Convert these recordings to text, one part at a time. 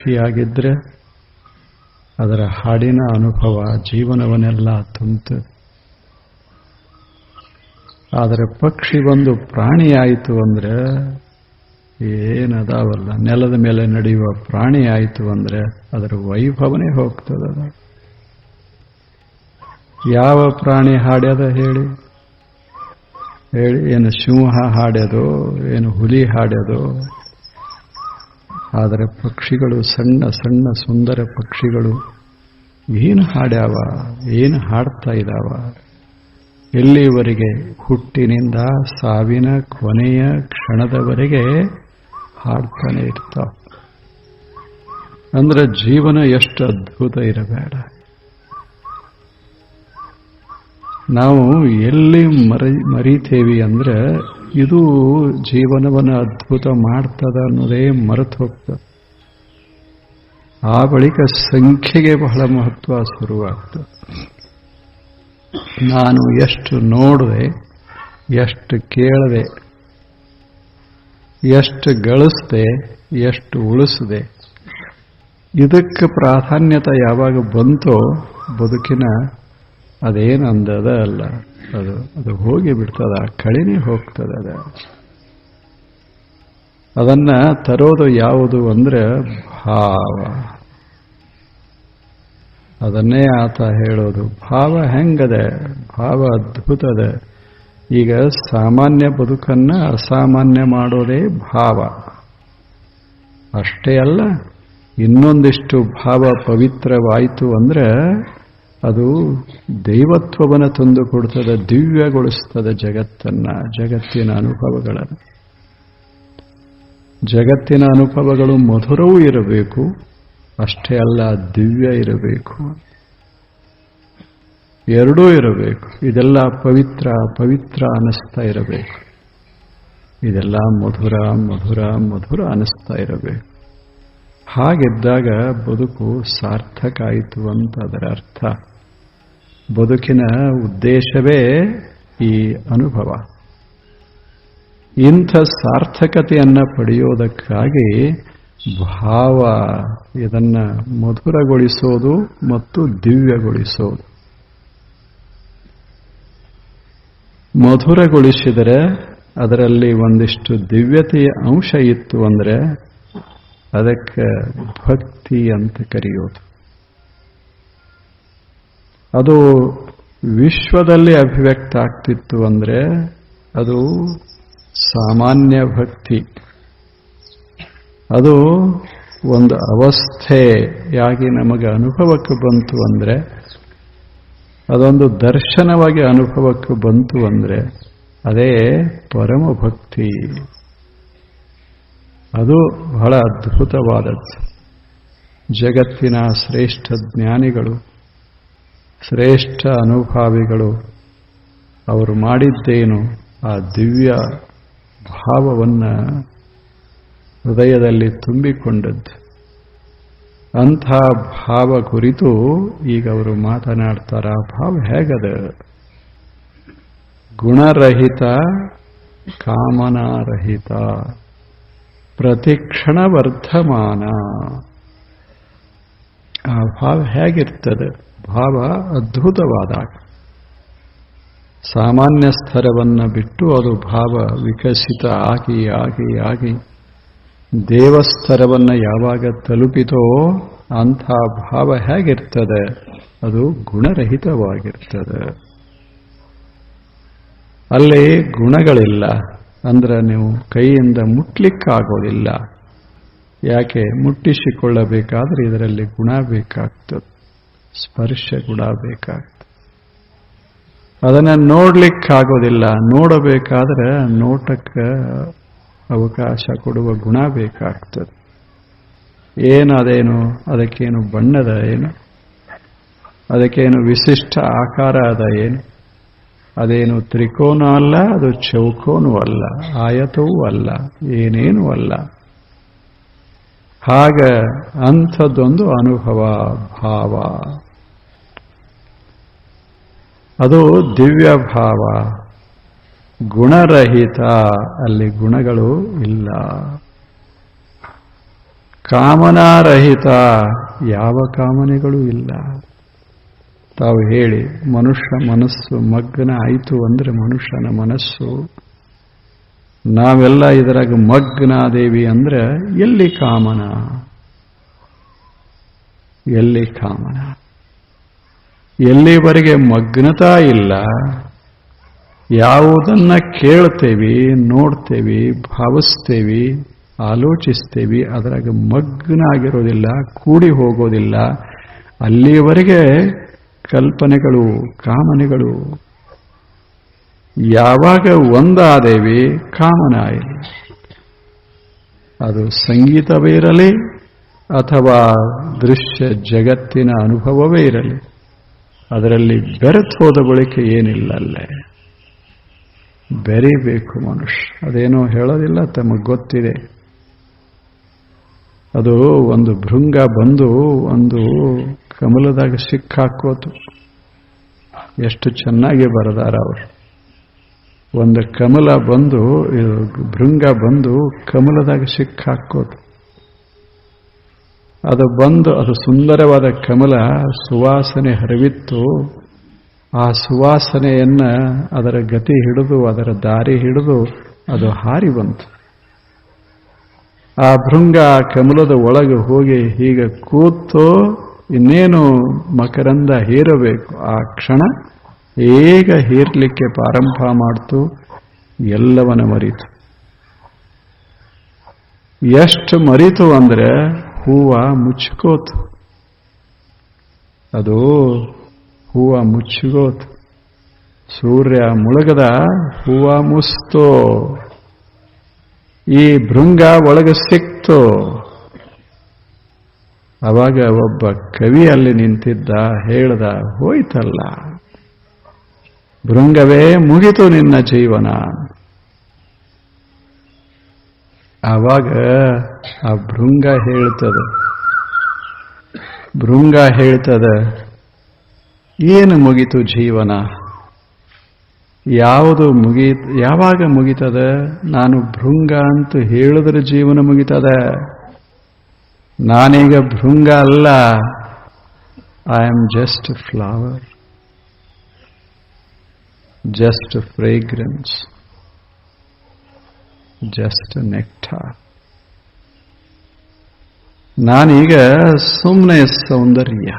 ಪಕ್ಷಿಯಾಗಿದ್ರೆ ಅದರ ಹಾಡಿನ ಅನುಭವ ಜೀವನವನ್ನೆಲ್ಲ ತುಂಬಿತು. ಆದರೆ ಪಕ್ಷಿ ಒಂದು ಪ್ರಾಣಿಯಾಯಿತು ಅಂದರೆ ಏನದಾವಲ್ಲ, ನೆಲದ ಮೇಲೆ ನಡೆಯುವ ಪ್ರಾಣಿ ಆಯಿತು ಅಂದರೆ ಅದರ ವೈಭವನೇ ಹೋಗ್ತದ. ಯಾವ ಪ್ರಾಣಿ ಹಾಡ್ಯದ ಹೇಳಿ? ಏನು ಸಿಂಹ ಹಾಡ್ಯದೋ, ಏನು ಹುಲಿ ಹಾಡ್ಯದೋ? ಆದರೆ ಪಕ್ಷಿಗಳು, ಸಣ್ಣ ಸಣ್ಣ ಸುಂದರ ಪಕ್ಷಿಗಳು ಏನು ಹಾಡ್ಯಾವ, ಏನು ಹಾಡ್ತಾ ಇದ್ದಾವ? ಎಲ್ಲಿವರೆಗೆ? ಹುಟ್ಟಿನಿಂದ ಸಾವಿನ ಕೊನೆಯ ಕ್ಷಣದವರೆಗೆ ಹಾಡ್ತಾನೆ ಇರ್ತಾವ. ಅಂದ್ರೆ ಜೀವನ ಎಷ್ಟು ಅದ್ಭುತ ಇರಬೇಡ. ನಾವು ಎಲ್ಲಿ ಮರಿತೇವಿ ಅಂದ್ರೆ ಇದು ಜೀವನವನ್ನು ಅದ್ಭುತ ಮಾಡ್ತದ ಅನ್ನೋದೇ ಮರೆತು ಹೋಗ್ತದೆ. ಆ ಬಳಿಕ ಸಂಖ್ಯೆಗೆ ಬಹಳ ಮಹತ್ವ ಶುರುವಾಗ್ತದೆ. ನಾನು ಎಷ್ಟು ನೋಡಿದೆ, ಎಷ್ಟು ಕೇಳಿದೆ, ಎಷ್ಟು ಗಳಿಸಿದೆ, ಎಷ್ಟು ಉಳಿಸಿದೆ, ಇದಕ್ಕೆ ಪ್ರಾಧಾನ್ಯತೆ ಯಾವಾಗ ಬಂತೋ ಬದುಕಿನ ಅದೇನಂದದ ಅಲ್ಲ, ಅದು ಹೋಗಿ ಬಿಡ್ತದ, ಕಳಿನೇ ಹೋಗ್ತದ. ಅದನ್ನ ತರೋದು ಯಾವುದು ಅಂದ್ರೆ ಭಾವ. ಅದನ್ನೇ ಆತ ಹೇಳೋದು. ಭಾವ ಹೆಂಗದೆ? ಭಾವ ಅದ್ಭುತದ. ಈಗ ಸಾಮಾನ್ಯ ಬದುಕನ್ನ ಅಸಾಮಾನ್ಯ ಮಾಡೋದೇ ಭಾವ. ಅಷ್ಟೇ ಅಲ್ಲ, ಇನ್ನೊಂದಿಷ್ಟು ಭಾವ ಪವಿತ್ರವಾಯಿತು ಅಂದ್ರೆ ಅದು ದೈವತ್ವವನ್ನು ತಂದು ಕೊಡ್ತದೆ, ದಿವ್ಯಗೊಳಿಸ್ತದೆ ಜಗತ್ತನ್ನ, ಜಗತ್ತಿನ ಅನುಭವಗಳನ್ನು. ಜಗತ್ತಿನ ಅನುಭವಗಳು ಮಧುರವೂ ಇರಬೇಕು, ಅಷ್ಟೇ ಅಲ್ಲ ದಿವ್ಯ ಇರಬೇಕು, ಎರಡೂ ಇರಬೇಕು. ಇದೆಲ್ಲ ಪವಿತ್ರ ಪವಿತ್ರ ಅನ್ನಿಸ್ತಾ ಇರಬೇಕು. ಇದೆಲ್ಲ ಮಧುರ ಮಧುರ ಮಧುರ ಅನ್ನಿಸ್ತಾ ಇರಬೇಕು. ಹಾಗಿದ್ದಾಗ ಬದುಕು ಸಾರ್ಥಕ ಆಯಿತು ಅಂತ ಅದರ ಅರ್ಥ. ಬದುಕಿನ ಉದ್ದೇಶವೇ ಈ ಅನುಭವ. ಇಂಥ ಸಾರ್ಥಕತೆಯನ್ನು ಪಡೆಯೋದಕ್ಕಾಗಿ ಭಾವ ಇದನ್ನ ಮಧುರಗೊಳಿಸೋದು ಮತ್ತು ದಿವ್ಯಗೊಳಿಸೋದು. ಮಧುರಗೊಳಿಸಿದರೆ ಅದರಲ್ಲಿ ಒಂದಿಷ್ಟು ದಿವ್ಯತೆಯ ಅಂಶ ಇತ್ತು ಅಂದರೆ ಅದಕ್ಕೆ ಭಕ್ತಿ ಅಂತ ಕರೆಯೋದು. ಅದು ವಿಶ್ವದಲ್ಲಿ ಅಭಿವ್ಯಕ್ತ ಆಗ್ತಿತ್ತು ಅಂದರೆ ಅದು ಸಾಮಾನ್ಯ ಭಕ್ತಿ. ಅದು ಒಂದು ಅವಸ್ಥೆಯಾಗಿ ನಮಗೆ ಅನುಭವಕ್ಕೆ ಬಂತು ಅಂದರೆ, ಅದೊಂದು ದರ್ಶನವಾಗಿ ಅನುಭವಕ್ಕೆ ಬಂತು ಅಂದರೆ ಅದೇ ಪರಮ ಭಕ್ತಿ. ಅದು ಬಹಳ ಅದ್ಭುತವಾದದ್ದು. ಜಗತ್ತಿನ ಶ್ರೇಷ್ಠ ಜ್ಞಾನಿಗಳು, ಶ್ರೇಷ್ಠ ಅನುಭಾವಿಗಳು ಅವರು ಮಾಡಿದ್ದೇನು? ಆ ದಿವ್ಯ ಭಾವವನ್ನು ಹೃದಯದಲ್ಲಿ ತುಂಬಿಕೊಂಡದ್ದು. ಅಂಥ ಭಾವ ಕುರಿತು ಈಗ ಅವರು ಮಾತನಾಡ್ತಾರ. ಭಾವ ಹೇಗದ? ಗುಣರಹಿತ, ಕಾಮನಾರಹಿತ, ಪ್ರತಿಕ್ಷಣ ವರ್ಧಮಾನ. ಆ ಭಾವ ಹೇಗಿರ್ತದೆ? ಭಾವ ಅದ್ಭುತವಾದಾಗ ಸಾಮಾನ್ಯ ಸ್ತರವನ್ನು ಬಿಟ್ಟು ಅದು ಭಾವ ವಿಕಸಿತ ಆಗಿ ಆಗಿ ಆಗಿ ದೇವಸ್ತರವನ್ನು ಯಾವಾಗ ತಲುಪಿತೋ ಅಂಥ ಭಾವ ಹೇಗಿರ್ತದೆ? ಅದು ಗುಣರಹಿತವಾಗಿರ್ತದೆ. ಅಲ್ಲಿ ಗುಣಗಳಿಲ್ಲ ಅಂದ್ರೆ ನೀವು ಕೈಯಿಂದ ಮುಟ್ಲಿಕ್ಕಾಗೋದಿಲ್ಲ. ಯಾಕೆ? ಮುಟ್ಟಿಸಿಕೊಳ್ಳಬೇಕಾದ್ರೆ ಇದರಲ್ಲಿ ಗುಣ ಬೇಕಾಗ್ತದೆ, ಸ್ಪರ್ಶ ಗುಣ ಬೇಕಾಗ್ತದೆ. ಅದನ್ನು ನೋಡ್ಲಿಕ್ಕಾಗೋದಿಲ್ಲ. ನೋಡಬೇಕಾದ್ರೆ ನೋಟಕ್ಕೆ ಅವಕಾಶ ಕೊಡುವ ಗುಣ ಬೇಕಾಗ್ತದೆ. ಅದೇನು? ಅದಕ್ಕೇನು ಬಣ್ಣದ ಏನು? ಅದಕ್ಕೇನು ವಿಶಿಷ್ಟ ಆಕಾರ ಅದ ಏನು? ಅದೇನು ತ್ರಿಕೋನ ಅಲ್ಲ, ಅದು ಚೌಕೋನೂ ಅಲ್ಲ, ಆಯತವೂ ಅಲ್ಲ, ಏನೇನೂ ಅಲ್ಲ. ಹಾಗ ಅಂಥದ್ದೊಂದು ಅನುಭವ ಭಾವ. ಅದು ದಿವ್ಯ ಭಾವ, ಗುಣರಹಿತ. ಅಲ್ಲಿ ಗುಣಗಳು ಇಲ್ಲ. ಕಾಮನಾರಹಿತ, ಯಾವ ಕಾಮನೆಗಳೂ ಇಲ್ಲ. ತಾವು ಹೇಳಿ, ಮನುಷ್ಯ ಮನಸ್ಸು ಮಗ್ನ ಆಯಿತು ಅಂದ್ರೆ ಮನುಷ್ಯನ ಮನಸ್ಸು, ನಾವೆಲ್ಲ ಇದರಾಗ ಮಗ್ನಾದೇವಿ ಅಂದ್ರೆ ಎಲ್ಲಿ ಕಾಮನ? ಎಲ್ಲಿ ಕಾಮನ? ಎಲ್ಲಿವರೆಗೆ ಮಗ್ನತಾ ಇಲ್ಲ, ಯಾವುದನ್ನ ಕೇಳ್ತೇವಿ, ನೋಡ್ತೇವಿ, ಭಾವಿಸ್ತೇವಿ, ಆಲೋಚಿಸ್ತೇವಿ, ಅದರಾಗ ಮಗ್ನ ಆಗಿರೋದಿಲ್ಲ, ಕೂಡಿ ಹೋಗೋದಿಲ್ಲ, ಅಲ್ಲಿಯವರೆಗೆ ಕಲ್ಪನೆಗಳು, ಕಾಮನೆಗಳು. ಯಾವಾಗ ಒಂದಾದೇವಿ, ಕಾಮನ ಇಲ್ಲ. ಅದು ಸಂಗೀತವೇ ಇರಲಿ ಅಥವಾ ದೃಶ್ಯ ಜಗತ್ತಿನ ಅನುಭವವೇ ಇರಲಿ, ಅದರಲ್ಲಿ ಬೆರೆತು ಹೋದ ಬಳಿಕ ಏನಿಲ್ಲ. ಅಲ್ಲೇ ಬೆರಿಬೇಕು ಮನುಷ್ಯ. ಅದೇನೋ ಹೇಳೋದಿಲ್ಲ, ತಮಗೆ ಗೊತ್ತಿದೆ. ಅದು ಒಂದು ಭೃಂಗ ಬಂದು ಒಂದು ಕಮಲದಾಗ ಸಿಕ್ಕಾಕೋತು. ಎಷ್ಟು ಚೆನ್ನಾಗಿ ಬರೆದಾರ ಅವರು. ಒಂದು ಕಮಲ ಬಂದು, ಭೃಂಗ ಬಂದು ಕಮಲದಾಗ ಸಿಕ್ಕಾಕೋತು. ಅದು ಸುಂದರವಾದ ಕಮಲ, ಸುವಾಸನೆ ಹರಿವಿತ್ತು. ಆ ಸುವಾಸನೆಯನ್ನ ಅದರ ಗತಿ ಹಿಡಿದು, ಅದರ ದಾರಿ ಹಿಡಿದು ಅದು ಹಾರಿ ಬಂತು. ಆ ಭೃಂಗ ಕಮಲದ ಒಳಗೆ ಹೋಗಿ ಹೀಗೆ ಕೂತು ಇನ್ನೇನು ಮಕರಂದ ಹೀರಬೇಕು. ಆ ಕ್ಷಣ ಈಗ ಹೀರ್ಲಿಕ್ಕೆ ಪ್ರಾರಂಭ ಮಾಡ್ತು, ಎಲ್ಲವನ್ನ ಮರಿತು. ಎಷ್ಟು ಮರಿತು ಅಂದ್ರೆ ಹೂವ ಮುಚ್ಕೋತು. ಅದು ಹೂವ ಮುಚ್ಚಿಗೋತು. ಸೂರ್ಯ ಮುಳುಗದ, ಹೂವ ಮುಸ್ತು. ಈ ಭೃಂಗ ಒಳಗೆ ಸಿಕ್ತು. ಅವಾಗ ಒಬ್ಬ ಕವಿ ಅಲ್ಲಿ ನಿಂತಿದ್ದ, ಹೇಳ್ದ, ಹೋಯ್ತಲ್ಲ ಭೃಂಗವೇ, ಮುಗಿತು ನಿನ್ನ ಜೀವನ. ಆವಾಗ ಆ ಭೃಂಗ ಹೇಳ್ತದ, ಏನು ಮುಗಿತು ಜೀವನ? ಯಾವಾಗ ಮುಗಿತದ? ನಾನು ಭೃಂಗ ಅಂತ ಹೇಳಿದ್ರೆ ಜೀವನ ಮುಗಿತದ. ನಾನೀಗ ಭೃಂಗ ಅಲ್ಲ, I am just flower, just fragrance, just nectar. ನಾನೀಗ ಸುಮ್ಮನೆ ಸೌಂದರ್ಯ,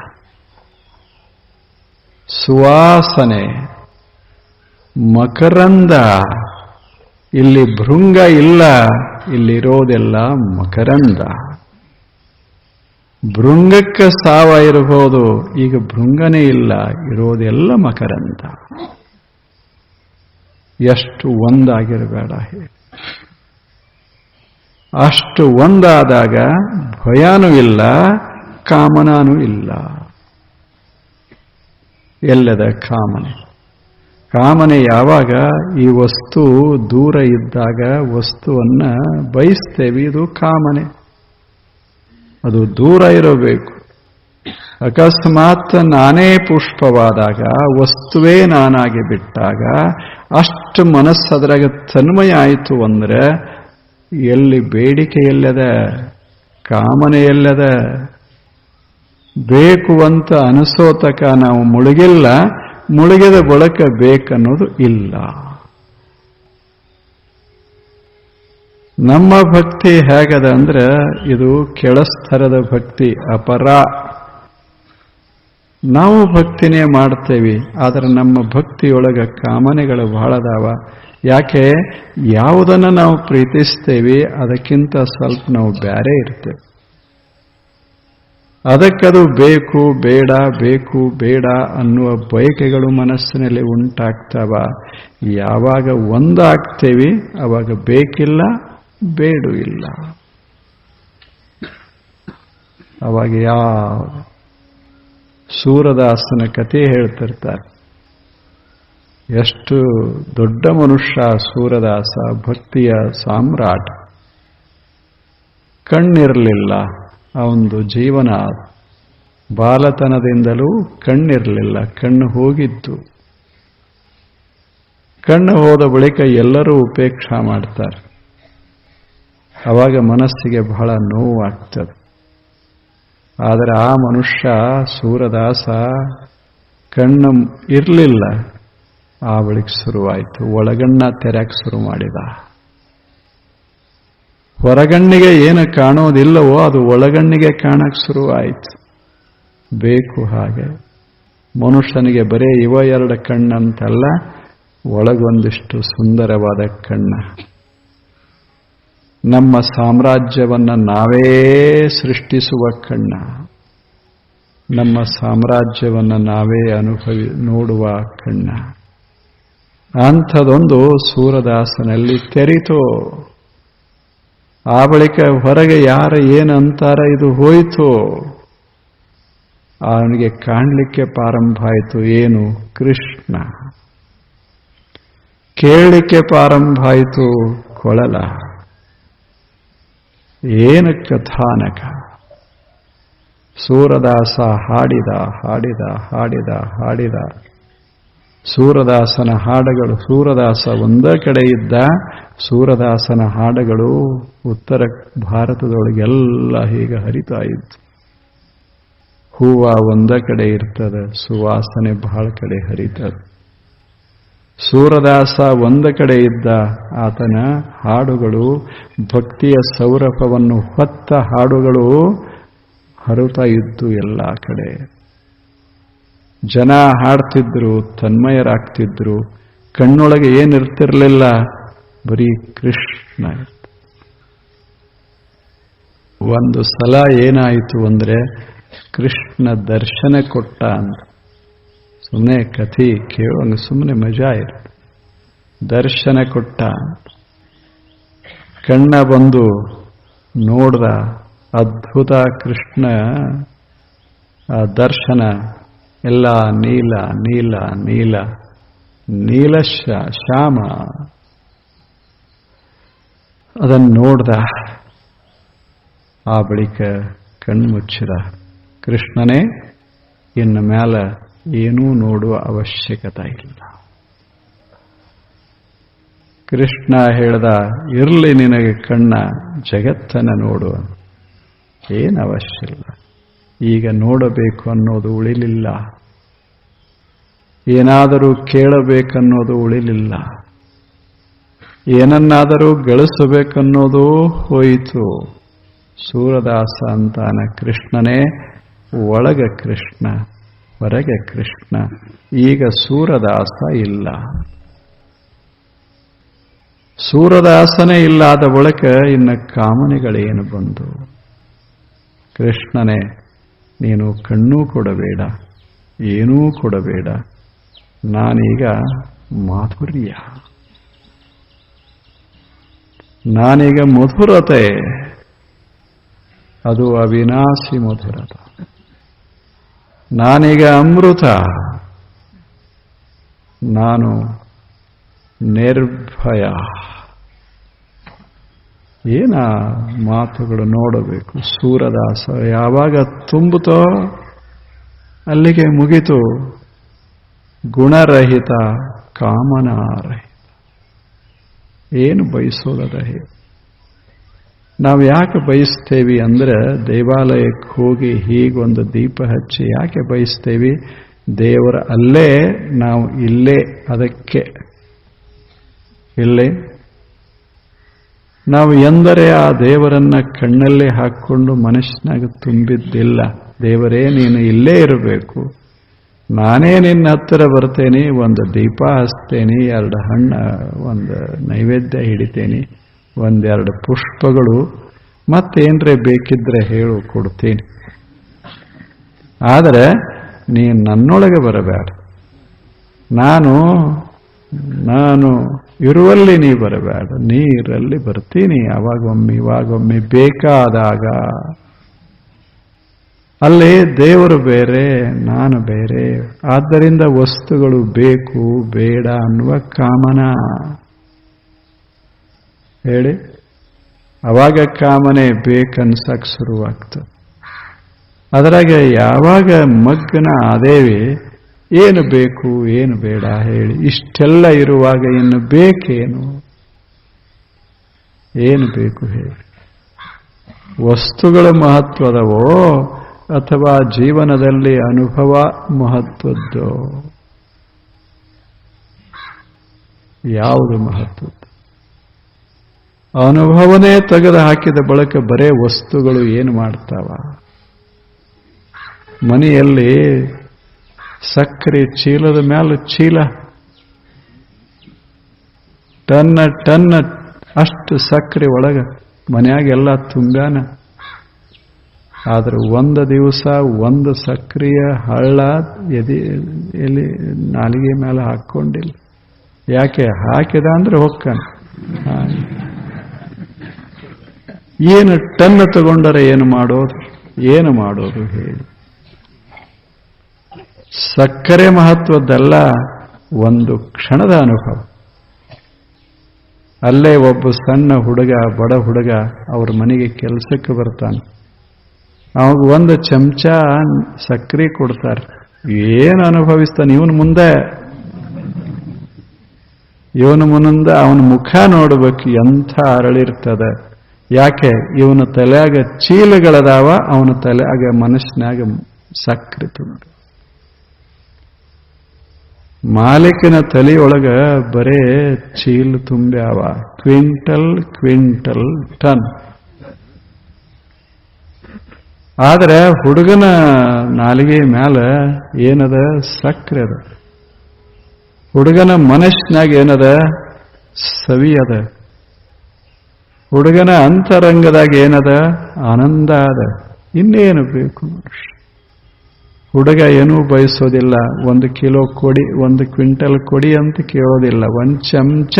ಸುವಾಸನೆ, ಮಕರಂದ. ಇಲ್ಲಿ ಭೃಂಗ ಇಲ್ಲ, ಇಲ್ಲಿರೋದೆಲ್ಲ ಮಕರಂದ. ಭೃಂಗಕ್ಕೆ ಸಾವ ಇರಬಹುದು, ಈಗ ಭೃಂಗನೇ ಇಲ್ಲ, ಇರೋದೆಲ್ಲ ಮಕರಂದ. ಎಷ್ಟು ಒಂದಾಗಿರಬೇಡ ಹೇಳಿ. ಅಷ್ಟು ಒಂದಾದಾಗ ಭಯನೂ ಇಲ್ಲ, ಕಾಮನಾನೂ ಇಲ್ಲ. ಎಲ್ಲದ ಕಾಮನೆ? ಕಾಮನೆ ಯಾವಾಗ ಈ ವಸ್ತು ದೂರ ಇದ್ದಾಗ ವಸ್ತುವನ್ನ ಬಯಸ್ತೇವೆ, ಇದು ಕಾಮನೆ. ಅದು ದೂರ ಇರಬೇಕು. ಅಕಸ್ಮಾತ್ ನಾನೇ ಪುಷ್ಪವಾದಾಗ, ವಸ್ತುವೇ ನಾನಾಗಿ ಬಿಟ್ಟಾಗ, ಅಷ್ಟು ಮನಸ್ಸದ್ರಾಗ ತನ್ಮಯ ಆಯಿತು ಅಂದ್ರೆ ಎಲ್ಲಿ ಬೇಡಿಕೆ ಎಲ್ಲದ, ಕಾಮನೆ ಎಲ್ಲದ? ಬೇಕು ಅಂತ ಅನಿಸೋತಕ ನಾವು ಮುಳುಗಿಲ್ಲ, ಮುಳುಗಿದ ಬಳಕ ಬೇಕನ್ನೋದು ಇಲ್ಲ. ನಮ್ಮ ಭಕ್ತಿ ಹೇಗದ ಅಂದ್ರೆ ಇದು ಕೆಳಸ್ತರದ ಭಕ್ತಿ, ಅಪರ. ನಾವು ಭಕ್ತಿನೇ ಮಾಡ್ತೇವೆ, ಆದರೆ ನಮ್ಮ ಭಕ್ತಿಯೊಳಗ ಕಾಮನೆಗಳು ಬಹಳದಾವ. ಯಾಕೆ? ಯಾವುದನ್ನು ನಾವು ಪ್ರೀತಿಸ್ತೇವೆ ಅದಕ್ಕಿಂತ ಸ್ವಲ್ಪ ನಾವು ಬ್ಯಾರೆ ಇರ್ತೇವೆ. ಅದಕ್ಕದು ಬೇಕು ಬೇಡ, ಬೇಕು ಬೇಡ ಅನ್ನುವ ಬಯಕೆಗಳು ಮನಸ್ಸಿನಲ್ಲಿ ಉಂಟಾಗ್ತಾವ. ಯಾವಾಗ ಒಂದಾಗ್ತೇವೆ ಅವಾಗ ಬೇಕಿಲ್ಲ, ಬೇಡು ಇಲ್ಲ. ಅವಾಗ ಸೂರದಾಸನ ಕಥೆ ಹೇಳ್ತಿರ್ತಾರೆ. ಎಷ್ಟು ದೊಡ್ಡ ಮನುಷ್ಯ ಸೂರದಾಸ, ಭಕ್ತಿಯ ಸಾಮ್ರಾಟ್. ಕಣ್ಣಿರಲಿಲ್ಲ, ಅವನದು ಜೀವನ ಬಾಲತನದಿಂದಲೂ ಕಣ್ಣಿರಲಿಲ್ಲ, ಕಣ್ಣು ಹೋಗಿದ್ದು. ಕಣ್ಣು ಹೋದ ಬಳಿಕ ಎಲ್ಲರೂ ಉಪೇಕ್ಷಾ ಮಾಡ್ತಾರೆ. ಅವಾಗ ಮನಸ್ಸಿಗೆ ಬಹಳ ನೋವಾಗ್ತದೆ. ಆದರೆ ಆ ಮನುಷ್ಯ ಸೂರದಾಸ ಕಣ್ಣು ಇರಲಿಲ್ಲ. ಆ ಬಳಿಕ ಶುರುವಾಯಿತು, ಒಳಗಣ್ಣ ತೆರೆಯಕ್ಕೆ ಶುರು ಮಾಡಿದ. ಹೊರಗಣ್ಣಿಗೆ ಏನು ಕಾಣೋದಿಲ್ಲವೋ ಅದು ಒಳಗಣ್ಣಿಗೆ ಕಾಣಕ್ಕೆ ಶುರುವಾಯಿತು. ಬೇಕು ಹಾಗೆ ಮನುಷ್ಯನಿಗೆ ಬರೇ ಎರಡು ಕಣ್ಣಂತಲ್ಲ, ಒಳಗೊಂದಿಷ್ಟು ಸುಂದರವಾದ ಕಣ್ಣ. ನಮ್ಮ ಸಾಮ್ರಾಜ್ಯವನ್ನು ನಾವೇ ಸೃಷ್ಟಿಸುವ ಕಣ್ಣ, ನಮ್ಮ ಸಾಮ್ರಾಜ್ಯವನ್ನು ನಾವೇ ನೋಡುವ ಕಣ್ಣ. ಅಂಥದೊಂದು ಸೂರದಾಸನಲ್ಲಿ ತೆರೀತು. ಆ ಬಳಿಕ ಹೊರಗೆ ಯಾರು ಏನಂತಾರ ಇದು ಹೋಯಿತು. ಅವನಿಗೆ ಕಾಣಲಿಕ್ಕೆ ಪ್ರಾರಂಭ ಆಯಿತು. ಏನು? ಕೃಷ್ಣ. ಕೇಳಲಿಕ್ಕೆ ಪ್ರಾರಂಭ ಆಯಿತು. ಕೊಳಲ. ಏನು ಕಥಾನಕ. ಸೂರದಾಸ ಹಾಡಿದ ಹಾಡಿದ ಹಾಡಿದ ಹಾಡಿದ. ಸೂರದಾಸನ ಹಾಡುಗಳು, ಸೂರದಾಸ ಒಂದೇ ಕಡೆ ಇದ್ದ. ಸೂರದಾಸನ ಹಾಡುಗಳು ಉತ್ತರ ಭಾರತದೊಳಗೆಲ್ಲ ಹೀಗೆ ಹರಿತಾ ಇತ್ತು. ಹೂವ ಒಂದೇ ಕಡೆ ಇರ್ತದೆ, ಸುವಾಸನೆ ಬಹಳ ಕಡೆ ಹರಿತದೆ. ಸೂರದಾಸ ಒಂದ ಕಡೆ ಇದ್ದ. ಆತನ ಹಾಡುಗಳು, ಭಕ್ತಿಯ ಸೌರಭವನ್ನು ಹೊತ್ತ ಹಾಡುಗಳು ಹರಿತಾ ಇದ್ದು ಎಲ್ಲ ಕಡೆ. ಜನ ಹಾಡ್ತಿದ್ರು, ತನ್ಮಯರಾಗ್ತಿದ್ರು. ಕಣ್ಣೊಳಗೆ ಏನಿರ್ತಿರ್ಲಿಲ್ಲ, ಬರೀ ಕೃಷ್ಣ. ಒಂದು ಸಲ ಏನಾಯಿತು ಅಂದ್ರೆ, ಕೃಷ್ಣ ದರ್ಶನ ಕೊಟ್ಟ ಅಂತ. ಸುಮ್ಮನೆ ಕಥೆ ಕೇಳುವಂಗ ಸುಮ್ಮನೆ ಮಜಾ ಇರುತ್ತೆ. ದರ್ಶನ ಕೊಟ್ಟ. ಕಣ್ಣ ಬಂದು ನೋಡ್ದ. ಅದ್ಭುತ ಕೃಷ್ಣ ದರ್ಶನ. ಎಲ್ಲ ನೀಲ ನೀಲ ನೀಲ ನೀಲ ಶ್ಯಾಮ. ಅದನ್ನು ನೋಡ್ದ. ಆ ಬಳಿಕ ಕಣ್ಮುಚ್ಚಿದ. ಕೃಷ್ಣನೇ, ಇನ್ನು ಮ್ಯಾಲ ಏನೂ ನೋಡುವ ಅವಶ್ಯಕತೆ ಇಲ್ಲ. ಕೃಷ್ಣ ಹೇಳ್ದ, ಇರ್ಲಿ ನಿನಗೆ ಕಣ್ಣ, ಜಗತ್ತನ್ನು ನೋಡುವ. ಏನು ಅವಶ್ಯ ಇಲ್ಲ. ಈಗ ನೋಡಬೇಕು ಅನ್ನೋದು ಉಳಿಲಿಲ್ಲ. ಏನಾದರೂ ಕೇಳಬೇಕನ್ನೋದು ಉಳಿಲಿಲ್ಲ. ಏನನ್ನಾದರೂ ಗಳಿಸಬೇಕನ್ನೋದು ಹೋಯಿತು. ಸೂರದಾಸ ಅಂತಾನ, ಕೃಷ್ಣನೇ ಒಳಗ ಕೃಷ್ಣ, ಹೊರಗೆ ಕೃಷ್ಣ. ಈಗ ಸೂರದಾಸ ಇಲ್ಲ. ಸೂರದಾಸನೇ ಇಲ್ಲಾದ ಬಳಿಕ ಇನ್ನು ಕಾಮನೆಗಳೇನು ಬಂದು. ಕೃಷ್ಣನೇ, ನೀನು ಕಣ್ಣೂ ಕೊಡಬೇಡ, ಏನೂ ಕೊಡಬೇಡ. ನಾನೀಗ ಮಾಧುರ್ಯ, ನಾನೀಗ ಮಧುರತೆ, ಅದು ಅವಿನಾಶಿ ಮಧುರತ. ನಾನೀಗ ಅಮೃತ, ನಾನು ನಿರ್ಭಯ. ಏನ ಮಾತುಗಳು ನೋಡಬೇಕು. ಸೂರದಾಸ ಯಾವಾಗ ತುಂಬುತ್ತೋ ಅಲ್ಲಿಗೆ ಮುಗಿತು. ಗುಣರಹಿತ, ಕಾಮನಾರಹಿತ. ಏನು ಬಯಸೋದದ? ನಾವು ಯಾಕೆ ಬಯಸ್ತೇವಿ ಅಂದ್ರೆ, ದೇವಾಲಯಕ್ಕೆ ಹೋಗಿ ಹೀಗೊಂದು ದೀಪ ಹಚ್ಚಿ ಯಾಕೆ ಬಯಸ್ತೇವಿ? ದೇವರ ಅಲ್ಲೇ, ನಾವು ಇಲ್ಲೇ. ಅದಕ್ಕೆ ಇಲ್ಲೇ ನಾವು ಎಂದರೆ ಆ ದೇವರನ್ನ ಕಣ್ಣಲ್ಲೇ ಹಾಕ್ಕೊಂಡು ಮನಸ್ಸಿನಾಗ ತುಂಬಿದ್ದಿಲ್ಲ. ದೇವರೇ, ನೀನು ಇಲ್ಲೇ ಇರಬೇಕು. ನಾನೇ ನಿನ್ನ ಹತ್ತಿರ ಬರ್ತೇನೆ, ಒಂದು ದೀಪ ಹಚ್ತೇನೆ, 2 ಹಣ್ಣು, ಒಂದು ನೈವೇದ್ಯ ಹಿಡಿತೇನೆ, 1-2 ಪುಷ್ಪಗಳು, ಮತ್ತೇನ್ರೆ ಬೇಕಿದ್ರೆ ಹೇಳು, ಕೊಡ್ತೀನಿ. ಆದರೆ ನೀನು ನನ್ನೊಳಗೆ ಬರಬೇಡ. ನಾನು ಇರುವಲ್ಲಿ ನೀ ಬರಬೇಡ. ನೀರಲ್ಲಿ ಬರ್ತೀನಿ ಇವಾಗೊಮ್ಮೆ ಬೇಕಾದಾಗ. ಅಲ್ಲಿ ದೇವರು ಬೇರೆ, ನಾನು ಬೇರೆ. ಆದ್ದರಿಂದ ವಸ್ತುಗಳು ಬೇಕು ಬೇಡ ಅನ್ನುವ ಕಾಮನ. ಹೇಳಿ, ಅವಾಗ ಕಾಮನೆ ಬೇಕನ್ಸಕ್ ಶುರುವಾಗ್ತದೆ. ಅದರಾಗ ಯಾವಾಗ ಮಗ್ನ ಆದೇವಿ, ಏನು ಬೇಕು ಏನು ಬೇಡ ಹೇಳಿ. ಇಷ್ಟೆಲ್ಲ ಇರುವಾಗ ಇನ್ನು ಬೇಕೇನು? ಏನು ಬೇಕು ಹೇಳಿ? ವಸ್ತುಗಳ ಮಹತ್ವದವೋ ಅಥವಾ ಜೀವನದಲ್ಲಿ ಅನುಭವ ಮಹತ್ವದ್ದು? ಯಾವುದು ಮಹತ್ವದ್ದು? ಅನುಭವನೇ ತೆಗೆದು ಹಾಕಿದ ಬಳಿಕ ಬರೇ ವಸ್ತುಗಳು ಏನು ಮಾಡ್ತಾವ? ಮನೆಯಲ್ಲಿ ಸಕ್ಕರೆ ಚೀಲದ ಮೇಲೆ ಚೀಲ, ಟನ್ನ ಅಷ್ಟು ಸಕ್ಕರೆ ಒಳಗ ಮನ್ಯಾಗೆಲ್ಲ ತುಂಬ್ಯಾನ. ಆದ್ರೆ ಒಂದು ದಿವಸ ಒಂದು ಸಕ್ರಿಯ ಹಳ್ಳ ಎಲ್ಲಿ ನಾಲಿಗೆ ಮೇಲೆ ಹಾಕೊಂಡಿಲ್ಲ. ಯಾಕೆ? ಹಾಕಿದ ಅಂದ್ರೆ ಹೊಕ್ಕನ. ಏನು ಟನ್ ತಗೊಂಡರೆ ಏನು ಮಾಡೋದು ಹೇಳಿ? ಸಕ್ಕರೆ ಮಹತ್ವದ್ದಲ್ಲ, ಒಂದು ಕ್ಷಣದ ಅನುಭವ. ಅಲ್ಲೇ ಒಬ್ಬ ಸಣ್ಣ ಹುಡುಗ, ಬಡ ಹುಡುಗ ಅವ್ರ ಮನೆಗೆ ಕೆಲಸಕ್ಕೆ ಬರ್ತಾನೆ. ಅವಾಗ ಒಂದು ಚಮಚ ಸಕ್ಕರೆ ಕೊಡ್ತಾರೆ. ಏನು ಅನುಭವಿಸ್ತಾನೆ ಇವನು ಮುಂದೆ ಅವನ ಮುಖ ನೋಡ್ಬೇಕು, ಎಂಥ ಅರಳಿರ್ತದ. ಯಾಕೆ? ಇವನ ತಲೆಯಾಗ ಚೀಲಗಳದಾವ, ಅವನ ತಲೆಯಾಗ ಮನಸ್ಸಿನಾಗ ಸಕ್ಕರೆ ತುಂಬ. ಮಾಲೀಕನ ತಲೆಯೊಳಗ ಬರೇ ಚೀಲ ತುಂಬ್ಯಾವ, ಕ್ವಿಂಟಲ್ ಟನ್. ಆದ್ರೆ ಹುಡುಗನ ನಾಲಿಗೆ ಮ್ಯಾಲ ಏನದ? ಸಕ್ಕರೆ ಅದ. ಹುಡುಗನ ಮನಸ್ಸಿನಾಗ ಏನದ? ಸವಿ ಅದ. ಹುಡುಗನ ಅಂತರಂಗದಾಗ ಏನದ? ಆನಂದ ಅದ. ಇನ್ನೇನು ಬೇಕು? ಹುಡುಗ ಏನೂ ಬಯಸೋದಿಲ್ಲ. 1 ಕಿಲೋ ಕೊಡಿ, 1 ಕ್ವಿಂಟಲ್ ಕೊಡಿ ಅಂತ ಕೇಳೋದಿಲ್ಲ. 1 ಚಮಚ.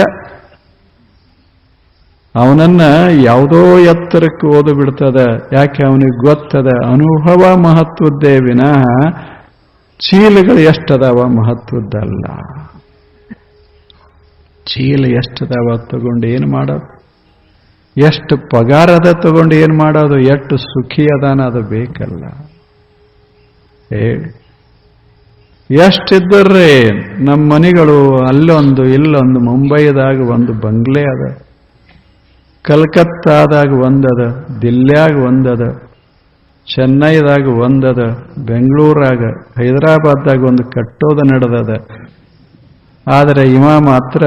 ಅವನನ್ನ ಯಾವುದೋ ಎತ್ತರಕ್ಕೆ ಓದು ಬಿಡ್ತದ. ಯಾಕೆ? ಅವನಿಗೆ ಗೊತ್ತದ ಅನುಭವ ಮಹತ್ವದ್ದೇ ವಿನಃ ಚೀಲಗಳು ಎಷ್ಟದಾವ ಮಹತ್ವದ್ದಲ್ಲ. ಚೀಲ ಎಷ್ಟದಾವ ತಗೊಂಡು ಏನು ಮಾಡೋದು? ಎಷ್ಟು ಪಗಾರದ ತಗೊಂಡು ಏನು ಮಾಡೋದು? ಎಷ್ಟು ಸುಖಿ ಅದಾನ ಅದು ಬೇಕಲ್ಲ ಹೇಳಿ. ಎಷ್ಟಿದ್ದರ್ರಿ ನಮ್ಮ ಮನೆಗಳು ಅಲ್ಲೊಂದು ಇಲ್ಲೊಂದು. ಮುಂಬೈದಾಗ ಒಂದು ಬಂಗ್ಲೆ ಅದ, ಕಲ್ಕತ್ತಾದಾಗ ಒಂದದ, ದಿಲ್ಲ್ಯಾಗ ಒಂದದ, ಚೆನ್ನೈದಾಗ ಒಂದದ, ಬೆಂಗಳೂರಾಗ, ಹೈದರಾಬಾದ್ದಾಗ ಒಂದು ಕಟ್ಟೋದ ನಡೆದದ. ಆದರೆ ಇವ ಮಾತ್ರ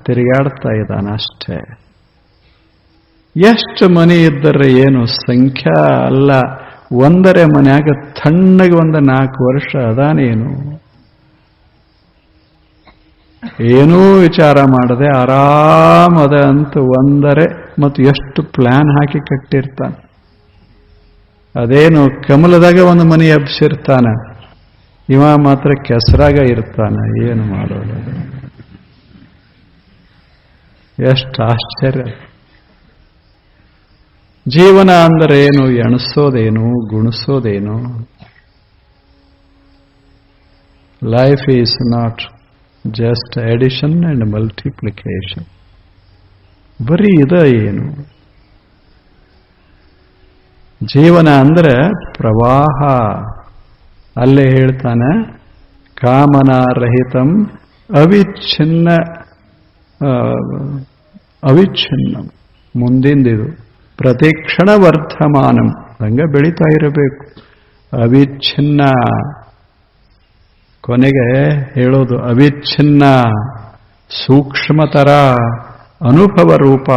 ತಿರುಗಾಡ್ತಾ ಇದ್ದಾನ ಅಷ್ಟೇ. ಎಷ್ಟು ಮನೆ ಇದ್ದರೆ ಏನು? ಸಂಖ್ಯಾ ಅಲ್ಲ. ಒಂದರೆ ಮನ್ಯಾಗ ತಣ್ಣಗೆ 4 ವರ್ಷ ಅದಾನೇನು? ಏನೂ ವಿಚಾರ ಮಾಡದೆ ಆರಾಮದ ಅಂತ ಒಂದರೆ. ಮತ್ತು ಎಷ್ಟು ಪ್ಲಾನ್ ಹಾಕಿ ಕಟ್ಟಿರ್ತಾನ. ಅದೇನು ಕಮಲದಾಗ ಒಂದು ಮನೆ ಎಬ್ಸಿರ್ತಾನ, ಇವ ಮಾತ್ರ ಕೆಸರಾಗ ಇರ್ತಾನ. ಏನು ಮಾಡೋದು? ಎಷ್ಟು ಆಶ್ಚರ್ಯ! ಜೀವನ ಅಂದರೆ ಏನು? ಎಣಿಸೋದೇನು? ಗುಣಿಸೋದೇನು? Life is not just addition and multiplication. ಬರೀ ಇದ ಏನು? ಜೀವನ ಅಂದ್ರೆ ಪ್ರವಾಹ. ಅಲ್ಲೇ ಹೇಳ್ತಾನೆ, ಕಾಮನಾರಹಿತಂ ಅವಿಚ್ಛಿನ್ನಂ. ಮುಂದಿಂದಿದು ಪ್ರತಿಕ್ಷಣ ವರ್ತಮಾನಂ. ಹಂಗ ಬೆಳೀತಾ ಇರಬೇಕು. ಅವಿಚ್ಛಿನ್ನ. ಕೊನೆಗೆ ಹೇಳೋದು ಅವಿಚ್ಛಿನ್ನ, ಸೂಕ್ಷ್ಮತರ ಅನುಭವ ರೂಪ.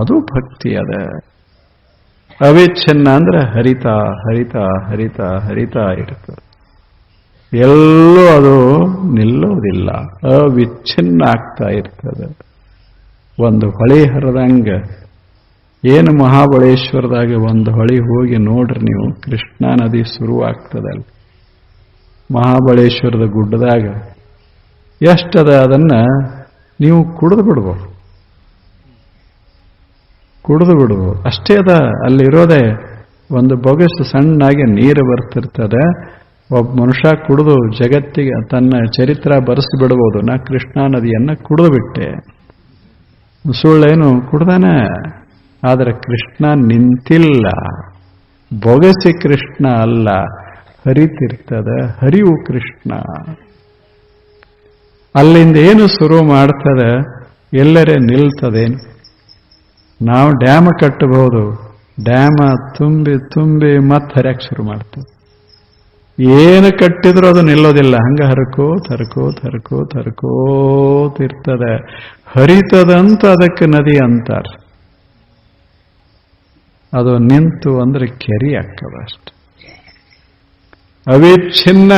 ಅದು ಭಕ್ತಿ ಅದ. ಅವಿಚ್ಛಿನ್ನ ಅಂದ್ರೆ ಹರಿತಾ ಹರಿತಾ ಹರಿತಾ ಹರಿತಾ ಇರ್ತದೆ. ಎಲ್ಲೂ ಅದು ನಿಲ್ಲೋದಿಲ್ಲ, ಅವಿಚ್ಛಿನ್ನ ಆಗ್ತಾ ಇರ್ತದೆ. ಒಂದು ಹೊಳೆ ಹರಿದಂಗ. ಏನು ಮಹಾಬಳೇಶ್ವರದಾಗ ಒಂದು ಹೊಳೆ ಹೋಗಿ ನೋಡ್ರಿ ನೀವು, ಕೃಷ್ಣಾ ನದಿ ಶುರುವಾಗ್ತದಲ್ಲ ಮಹಾಬಳೇಶ್ವರದ ಗುಡ್ಡದಾಗ. ಎಷ್ಟದ ಅದನ್ನ ನೀವು ಕುಡಿದು ಬಿಡ್ಬೋದು. ಅಷ್ಟೇ ಅದ. ಅಲ್ಲಿರೋದೇ ಒಂದು ಬೊಗಸು ಸಣ್ಣಾಗಿ ನೀರು ಬರ್ತಿರ್ತದೆ. ಒಬ್ಬ ಮನುಷ್ಯ ಕುಡಿದು ಜಗತ್ತಿಗೆ ತನ್ನ ಚರಿತ್ರ ಬರೆಸಿಬಿಡ್ಬೋದು. ನಾ ಕೃಷ್ಣಾ ನದಿಯನ್ನ ಕುಡಿದು ಬಿಟ್ಟೆ. ಸುಳ್ಳೇನು? ಕುಡ್ದಾನೆ. ಆದರೆ ಕೃಷ್ಣ ನಿಂತಿಲ್ಲ. ಬೊಗಸಿ ಕೃಷ್ಣ ಅಲ್ಲ, ಹರಿತಿರ್ತದ. ಹರಿವು ಕೃಷ್ಣ. ಅಲ್ಲಿಂದ ಏನು ಶುರು ಮಾಡ್ತದೆ? ಎಲ್ಲರೇ ನಿಲ್ತದೇನು? ನಾವು ಡ್ಯಾಮ್ ಕಟ್ಟಬಹುದು. ಡ್ಯಾಮ ತುಂಬಿ ತುಂಬಿ ಮತ್ತೆ ಹರಿಯಕ್ಕೆ ಶುರು ಮಾಡ್ತದೆ. ಏನು ಕಟ್ಟಿದ್ರೂ ಅದು ನಿಲ್ಲೋದಿಲ್ಲ. ಹಂಗ ಹರ್ಕೋತಿರ್ತದೆ. ಹರಿತದಂತ ಅದಕ್ಕೆ ನದಿ ಅಂತಾರೆ. ಅದು ನಿಂತು ಅಂದ್ರೆ ಕೆರಿ ಆಗ್ತದ ಅಷ್ಟೆ. ಅವಿಚ್ಛಿನ್ನ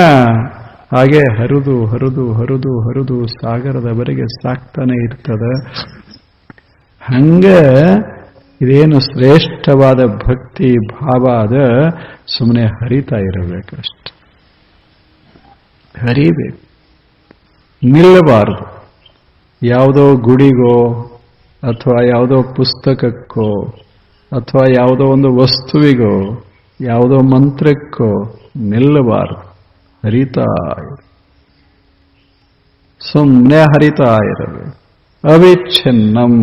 ಹಾಗೆ ಹರಿದು ಸಾಗರದವರೆಗೆ ಸಾಕ್ತಾನೆ ಇರ್ತದೆ. ಹಂಗ ಇದೇನು ಶ್ರೇಷ್ಠವಾದ ಭಕ್ತಿ ಭಾವ ಅದ, ಸುಮ್ಮನೆ ಹರಿತಾ ಇರಬೇಕಷ್ಟೆ. ಹರಿಬೇಕು, ನಿಲ್ಲಬಾರದು. ಯಾವುದೋ ಗುಡಿಗೋ ಅಥವಾ ಯಾವುದೋ ಪುಸ್ತಕಕ್ಕೋ ಅಥವಾ ಯಾವುದೋ ಒಂದು ವಸ್ತುವಿಗೋ ಯಾವುದೋ ಮಂತ್ರಕ್ಕೋ ನಿಲ್ಲಬಾರದು. ಹರಿತಾ ಸುಮ್ಮನೆ ಹರಿತಾ ಇರಬೇಕು. ಅವಿಚ್ಛಿನ್ನಂ,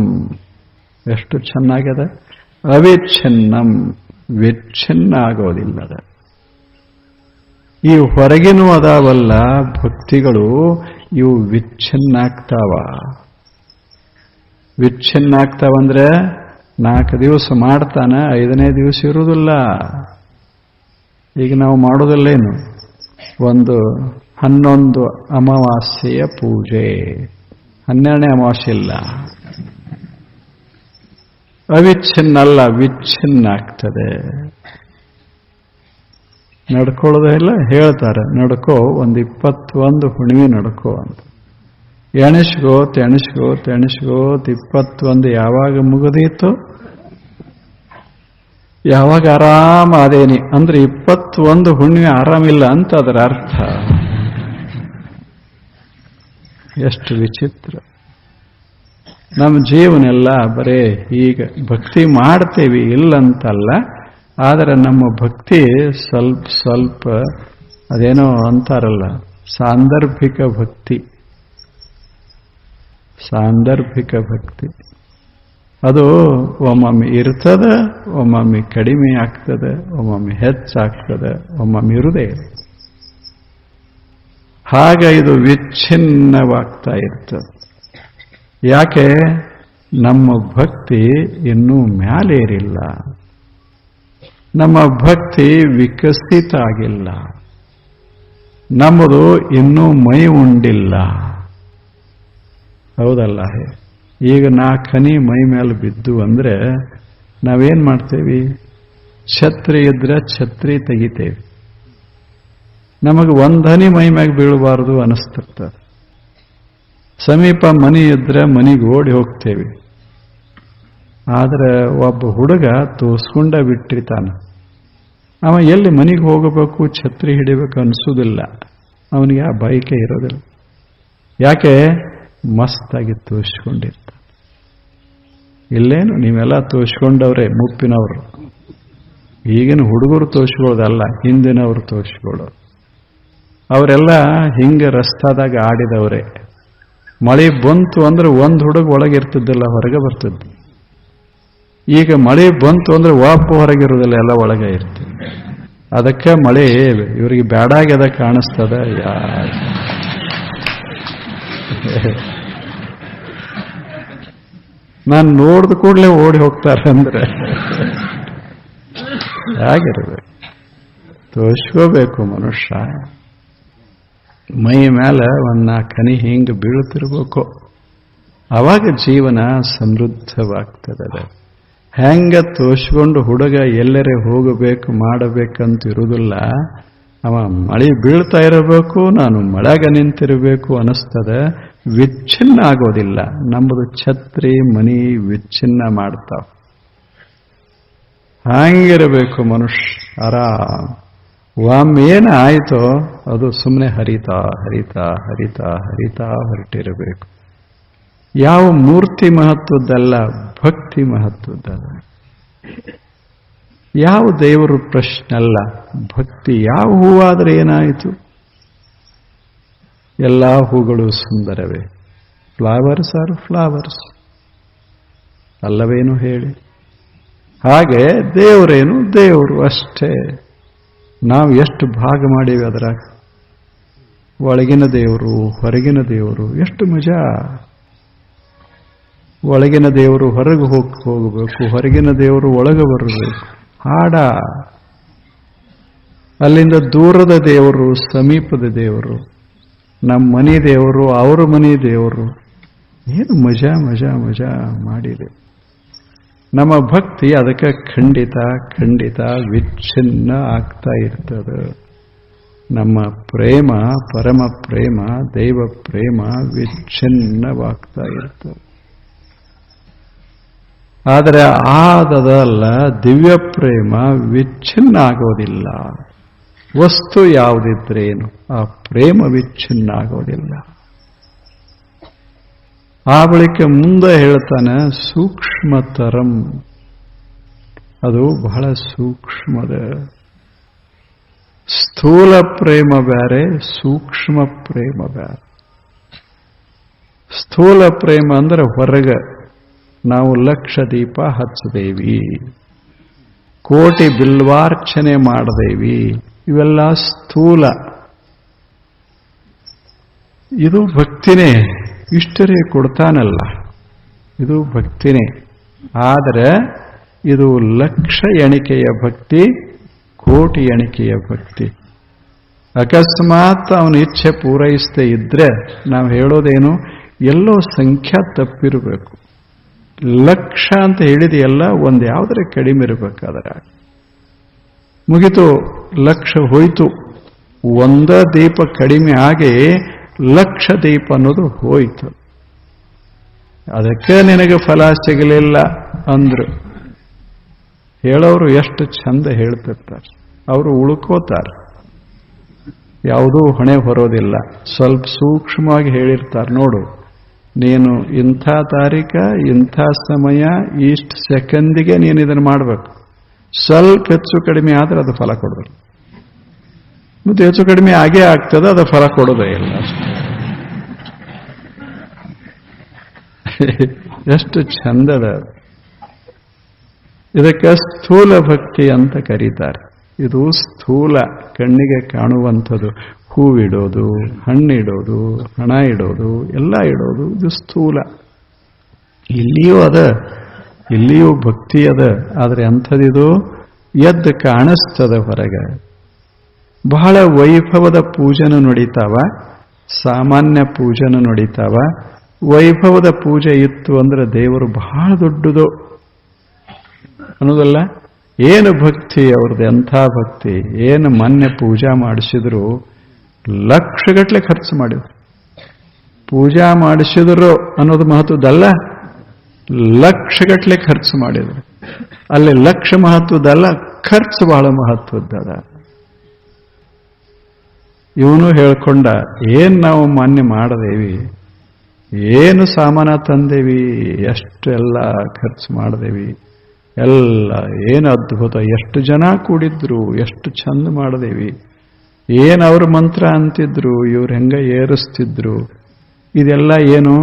ಎಷ್ಟು ಚೆನ್ನಾಗಿದೆ. ಅವಿಚ್ಛಿನ್ನಂ, ವಿಚ್ಛಿನ್ನ ಆಗೋದಿಲ್ಲದ. ಈ ಹೊರಗಿನೂ ಅದಾವಲ್ಲ ಭಕ್ತಿಗಳು, ಇವು ವಿಚ್ಛಿನ್ನ ಆಗ್ತಾವಂದ್ರೆ 4 ದಿವಸ ಮಾಡ್ತಾನ, 5ನೇ ದಿವಸ ಇರುವುದಿಲ್ಲ. ಈಗ ನಾವು ಮಾಡೋದಲ್ಲೇನು, ಒಂದು 11 ಅಮಾವಾಸ್ಯೆಯ ಪೂಜೆ, 12ನೇ ಅಮಾವಾಸ್ಯೆ ಇಲ್ಲ. ಅವಿಚ್ಛಿನ್ನ ಅಲ್ಲ, ವಿಚ್ಛಿನ್ನ ಆಗ್ತದೆ. ನಡ್ಕೊಳ್ಳೋದೆಲ್ಲ ಹೇಳ್ತಾರೆ, ನಡ್ಕೋ ಒಂದು 21 ಹುಣ್ಣಿಮೆ ನಡ್ಕೋ ಅಂತ. ಎಣಿಸ್ಕೋತ್ 21 ಯಾವಾಗ ಮುಗಿದೀತು, ಯಾವಾಗ ಆರಾಮ ಅದೇನಿ ಅಂದ್ರೆ 21 ಹುಣ್ಣಿಮೆ ಆರಾಮಿಲ್ಲ ಅಂತ ಅದರ ಅರ್ಥ. ಎಷ್ಟು ವಿಚಿತ್ರ. ನಮ್ಮ ಜೀವನೆಲ್ಲ ಬರೇ ಈಗ ಭಕ್ತಿ ಮಾಡ್ತೇವಿ ಇಲ್ಲಂತಲ್ಲ, ಆದರೆ ನಮ್ಮ ಭಕ್ತಿ ಸ್ವಲ್ಪ ಅದೇನೋ ಅಂತಾರಲ್ಲ ಸಾಂದರ್ಭಿಕ ಭಕ್ತಿ. ಅದು ಒಮ್ಮೊಮ್ಮೆ ಇರ್ತದೆ, ಒಮ್ಮೊಮ್ಮೆ ಕಡಿಮೆ ಆಗ್ತದೆ, ಒಮ್ಮೊಮ್ಮೆ ಹೆಚ್ಚಾಗ್ತದೆ, ಒಮ್ಮೊಮ್ಮೆ ಇರುವುದೇ ಇಲ್ಲ. ಹಾಗ ಇದು ವಿಚ್ಛಿನ್ನವಾಗ್ತಾ ಇರ್ತದೆ. ಯಾಕೆ? ನಮ್ಮ ಭಕ್ತಿ ಇನ್ನೂ ಮ್ಯಾಲೇರಿಲ್ಲ, ನಮ್ಮ ಭಕ್ತಿ ವಿಕಸಿತ ಆಗಿಲ್ಲ, ನಮ್ಮದು ಇನ್ನೂ ಮೈ ಉಂಡಿಲ್ಲ. ಹೌದಲ್ಲ? ಈಗ 4 ಹನಿ ಮೈ ಮೇಲೆ ಬಿದ್ದು ಅಂದ್ರೆ ನಾವೇನ್ ಮಾಡ್ತೇವಿ? ಛತ್ರಿ ಇದ್ರೆ ಛತ್ರಿ ತೆಗಿತೇವೆ. ನಮಗೆ 1 ಹನಿ ಮೈ ಮ್ಯಾಗ ಬೀಳಬಾರದು ಅನಿಸ್ತಿರ್ತದೆ. ಸಮೀಪ ಮನಿ ಇದ್ರೆ ಮನಿಗೆ ಓಡಿ ಹೋಗ್ತೇವೆ. ಆದ್ರೆ ಒಬ್ಬ ಹುಡುಗ ತೋರ್ಸ್ಕೊಂಡ ಬಿಟ್ಟಿರ್ತಾನ. ಅವ ಎಲ್ಲಿ ಮನಿಗೆ ಹೋಗಬೇಕು, ಛತ್ರಿ ಹಿಡಿಬೇಕು ಅನಿಸೋದಿಲ್ಲ. ಅವನಿಗೆ ಆ ಬಯಕೆ ಇರೋದಿಲ್ಲ. ಯಾಕೆ? ಮಸ್ತಾಗಿ ತೋರಿಸ್ಕೊಂಡಿರ್ತಾನೆ. ಇಲ್ಲೇನು ನೀವೆಲ್ಲ ತೋರಿಸ್ಕೊಂಡವ್ರೆ, ಮುಪ್ಪಿನವರು. ಈಗಿನ ಹುಡುಗರು ತೋರಿಸ್ಕೊಳ್ಳೋದಲ್ಲ, ಹಿಂದಿನವರು ತೋರಿಸ್ಕೊಳ್ಳೋರು. ಅವರೆಲ್ಲ ಹಿಂಗೆ ರಸ್ತಾದಾಗ ಆಡಿದವ್ರೆ. ಮಳೆ ಬಂತು ಅಂದ್ರೆ ಒಂದು ಹುಡುಗ ಒಳಗಿರ್ತಿದ್ದಿಲ್ಲ, ಹೊರಗೆ ಬರ್ತಿದ್ದ. ಈಗ ಮಳೆ ಬಂತು ಅಂದ್ರೆ ವಾಪು ಹೊರಗಿರುವುದಿಲ್ಲ, ಎಲ್ಲ ಒಳಗೆ ಇರ್ತದೆ. ಅದಕ್ಕೆ ಮಳೆ ಇವರಿಗೆ ಬ್ಯಾಡಾಗ್ಯದ ಕಾಣಿಸ್ತದ. ನಾನು ನೋಡಿದ ಕೂಡಲೇ ಓಡಿ ಹೋಗ್ತಾರೆ ಅಂದ್ರೆ ಹೇಗಿರ್ಬೇಕು? ತೋರಿಸ್ಕೋಬೇಕು ಮನುಷ್ಯ. ಮೈ ಮೇಲೆ 4 ಹನಿ ಹಿಂಗೆ ಬೀಳ್ತಿರ್ಬೇಕು. ಅವಾಗ ಜೀವನ ಸಮೃದ್ಧವಾಗ್ತದೆ. ಹೆಂಗ ತೋರಿಸ್ಕೊಂಡು ಹುಡುಗ ಎಲ್ಲರೇ ಹೋಗಬೇಕು ಮಾಡಬೇಕಂತ ಇರುವುದಿಲ್ಲ. ಅವ ಮಳೆ ಬೀಳ್ತಾ ಇರಬೇಕು, ನಾನು ಮಳೆಗ ನಿಂತಿರಬೇಕು ಅನಿಸ್ತದೆ. ವಿಚ್ಛಿನ್ನ ಆಗೋದಿಲ್ಲ. ನಮ್ಮದು ಛತ್ರಿ ಮನಿ ವಿಚ್ಛಿನ್ನ ಮಾಡ್ತಾವ. ಹಂಗಿರಬೇಕು ಮನುಷ್ಯ ಆರಾಮ್. ಒಮ್ಮೇನು ಆಯ್ತೋ ಅದು ಸುಮ್ಮನೆ ಹರಿತಾ ಹೊರಟಿರಬೇಕು. ಯಾವ ಮೂರ್ತಿ ಮಹತ್ವದ್ದಲ್ಲ, ಭಕ್ತಿ ಮಹತ್ವದ್ದಲ್ಲ. ಯಾವ ದೇವರು ಪ್ರಶ್ನೆ ಅಲ್ಲ, ಭಕ್ತಿ. ಯಾವ ಹೂವಾದ್ರೆ ಏನಾಯಿತು? ಎಲ್ಲ ಹೂಗಳು ಸುಂದರವೇ. ಫ್ಲವರ್ಸ್ ಆರ್ ಫ್ಲವರ್ಸ್ ಅಲ್ಲವೇನು ಹೇಳಿ? ಹಾಗೆ ದೇವರೇನು ದೇವರು ಅಷ್ಟೇ. ನಾವು ಎಷ್ಟು ಭಾಗ ಮಾಡೀವಿ ಅದರ. ಒಳಗಿನ ದೇವರು ಹೊರಗಿನ ದೇವರು, ಎಷ್ಟು ಮಜಾ. ಒಳಗಿನ ದೇವರು ಹೊರಗೆ ಹೋಗಬೇಕು, ಹೊರಗಿನ ದೇವರು ಒಳಗೆ ಬರಬೇಕು. ಹಾಡ ಅಲ್ಲಿಂದ ದೂರದ ದೇವರು, ಸಮೀಪದ ದೇವರು, ನಮ್ಮ ಮನೆ ದೇವರು, ಅವ್ರ ಮನೆ ದೇವರು, ಏನು ಮಜಾ ಮಜಾ ಮಜಾ ಮಾಡಿದೆ. ನಮ್ಮ ಭಕ್ತಿ ಅದಕ್ಕೆ ಖಂಡಿತ ಖಂಡಿತ ವಿಚ್ಛಿನ್ನ ಆಗ್ತಾ ಇರ್ತದೆ. ನಮ್ಮ ಪ್ರೇಮ, ಪರಮ ಪ್ರೇಮ, ದೈವ ಪ್ರೇಮ ವಿಚ್ಛಿನ್ನವಾಗ್ತಾ ಇರ್ತದೆ. ಆದರೆ ಆದದಲ್ಲ, ದಿವ್ಯ ಪ್ರೇಮ ವಿಚ್ಛಿನ್ನ ಆಗೋದಿಲ್ಲ. ವಸ್ತು ಯಾವುದಿದ್ರೇನು ಆ ಪ್ರೇಮ ವಿಚ್ಛಿನ್ನ ಆಗೋದಿಲ್ಲ. ಆ ಬಳಿಕ ಮುಂದೆ ಹೇಳ್ತಾನೆ, ಸೂಕ್ಷ್ಮತರಂ, ಅದು ಬಹಳ ಸೂಕ್ಷ್ಮದ. ಸ್ಥೂಲ ಪ್ರೇಮ ಬೇರೆ, ಸೂಕ್ಷ್ಮ ಪ್ರೇಮ ಬೇರೆ. ಸ್ಥೂಲ ಪ್ರೇಮ ಅಂದ್ರೆ ಹೊರಗೆ ನಾವು ಲಕ್ಷ ದೀಪ ಹಚ್ಚದೇವಿ, ಕೋಟಿ ಬಿಲ್ವಾರ್ಚನೆ ಮಾಡದೇವಿ, ಇವೆಲ್ಲ ಸ್ಥೂಲ. ಇದು ಭಕ್ತಿನೇ. ಇಷ್ಟರೇ ಕೊಡ್ತಾನಲ್ಲ, ಇದು ಭಕ್ತಿನೇ. ಆದರೆ ಇದು ಲಕ್ಷ ಎಣಿಕೆಯ ಭಕ್ತಿ, ಕೋಟಿ ಎಣಿಕೆಯ ಭಕ್ತಿ. ಅಕಸ್ಮಾತ್ ಅವನ ಇಚ್ಛೆ ಪೂರೈಸದೇ ಇದ್ರೆ ನಾವು ಹೇಳೋದೇನು, ಎಲ್ಲೋ ಸಂಖ್ಯಾ ತಪ್ಪಿರಬೇಕು. ಲಕ್ಷ ಅಂತ ಹೇಳಿದೆಯಲ್ಲ, ಒಂದು ಯಾವುದರ ಕಡಿಮೆ ಇರಬೇಕಾದ್ರೆ ಮುಗಿತು, ಲಕ್ಷ ಹೋಯ್ತು. ಒಂದ ದೀಪ ಕಡಿಮೆ ಆಗಿ ಲಕ್ಷ ದೀಪ ಅನ್ನೋದು ಹೋಯ್ತು. ಅದಕ್ಕೆ ನಿನಗೆ ಫಲ ಸಿಗಲಿಲ್ಲ ಅಂದ್ರು. ಹೇಳೋರು ಎಷ್ಟು ಚಂದ ಹೇಳ್ತಿರ್ತಾರೆ, ಅವರು ಉಳ್ಕೋತಾರೆ, ಯಾವುದೂ ಹೊಣೆ ಹೊರೋದಿಲ್ಲ. ಸ್ವಲ್ಪ ಸೂಕ್ಷ್ಮವಾಗಿ ಹೇಳಿರ್ತಾರೆ, ನೋಡು ನೀನು ಇಂಥ ತಾರೀಖ, ಇಂಥ ಸಮಯ, ಇಷ್ಟು ಸೆಕೆಂದಿಗೆ ನೀನು ಇದನ್ನು ಮಾಡಬೇಕು. ಸ್ವಲ್ಪ ಹೆಚ್ಚು ಕಡಿಮೆ ಆದರೆ ಅದು ಫಲ ಕೊಡೋದಿಲ್ಲ. ಮತ್ತೆ ಹೆಚ್ಚು ಕಡಿಮೆ ಆಗೇ ಆಗ್ತದೆ, ಅದು ಫಲ ಕೊಡೋದೇ ಇಲ್ಲ. ಎಷ್ಟು ಚಂದದ. ಇದಕ್ಕೆ ಸ್ಥೂಲ ಭಕ್ತಿ ಅಂತ ಕರೀತಾರೆ. ಇದು ಸ್ಥೂಲ, ಕಣ್ಣಿಗೆ ಕಾಣುವಂಥದ್ದು. ಹೂವಿಡೋದು, ಹಣ್ಣಿಡೋದು, ಹಣ ಇಡೋದು, ಎಲ್ಲ ಇಡೋದು, ಇದು ಸ್ಥೂಲ. ಇಲ್ಲಿಯೂ ಅದ, ಇಲ್ಲಿಯೂ ಭಕ್ತಿ ಅದ. ಆದರೆ ಅಂಥದಿದು ಎದ್ದು ಕಾಣಿಸ್ತದ ಹೊರಗೆ. ಬಹಳ ವೈಭವದ ಪೂಜೆನ ನಡೀತಾವ, ಸಾಮಾನ್ಯ ಪೂಜೆನ ನಡೀತಾವ. ವೈಭವದ ಪೂಜೆ ಇತ್ತು ಅಂದ್ರೆ ದೇವರು ಬಹಳ ದೊಡ್ಡದು ಅನ್ನೋದಲ್ಲ. ಏನು ಭಕ್ತಿ ಅವ್ರದ್ದು, ಎಂಥ ಭಕ್ತಿ! ಏನು ಮೊನ್ನೆ ಪೂಜಾ ಮಾಡಿಸಿದ್ರು, ಲಕ್ಷಗಟ್ಟಲೆ ಖರ್ಚು ಮಾಡಿದ್ರು. ಪೂಜಾ ಮಾಡಿಸಿದ್ರು ಅನ್ನೋದು ಮಹತ್ವದಲ್ಲ, ಲಕ್ಷಗಟ್ಟಲೆ ಖರ್ಚು ಮಾಡಿದ್ರು. ಅಲ್ಲಿ ಲಕ್ಷ ಮಹತ್ವದಲ್ಲ, ಖರ್ಚು ಬಹಳ ಮಹತ್ವದ್ದದ. ಇವನು ಹೇಳ್ಕೊಂಡ, ಏನ್ ನಾವು ಮಾನ್ಯ ಮಾಡದೇವಿ, ಏನು ಸಾಮಾನ ತಂದೇವಿ, ಎಷ್ಟು ಎಲ್ಲ ಖರ್ಚು ಮಾಡದೇವಿ, ಎಲ್ಲ ಏನು ಅದ್ಭುತ, ಎಷ್ಟು ಜನ ಕೂಡಿದ್ರು, ಎಷ್ಟು ಚಂದ ಮಾಡದೇವಿ, ಏನು ಅವ್ರ ಮಂತ್ರ ಅಂತಿದ್ರು, ಇವ್ರು ಹೆಂಗ ಏರಿಸ್ತಿದ್ರು. ಇದೆಲ್ಲ ಏನು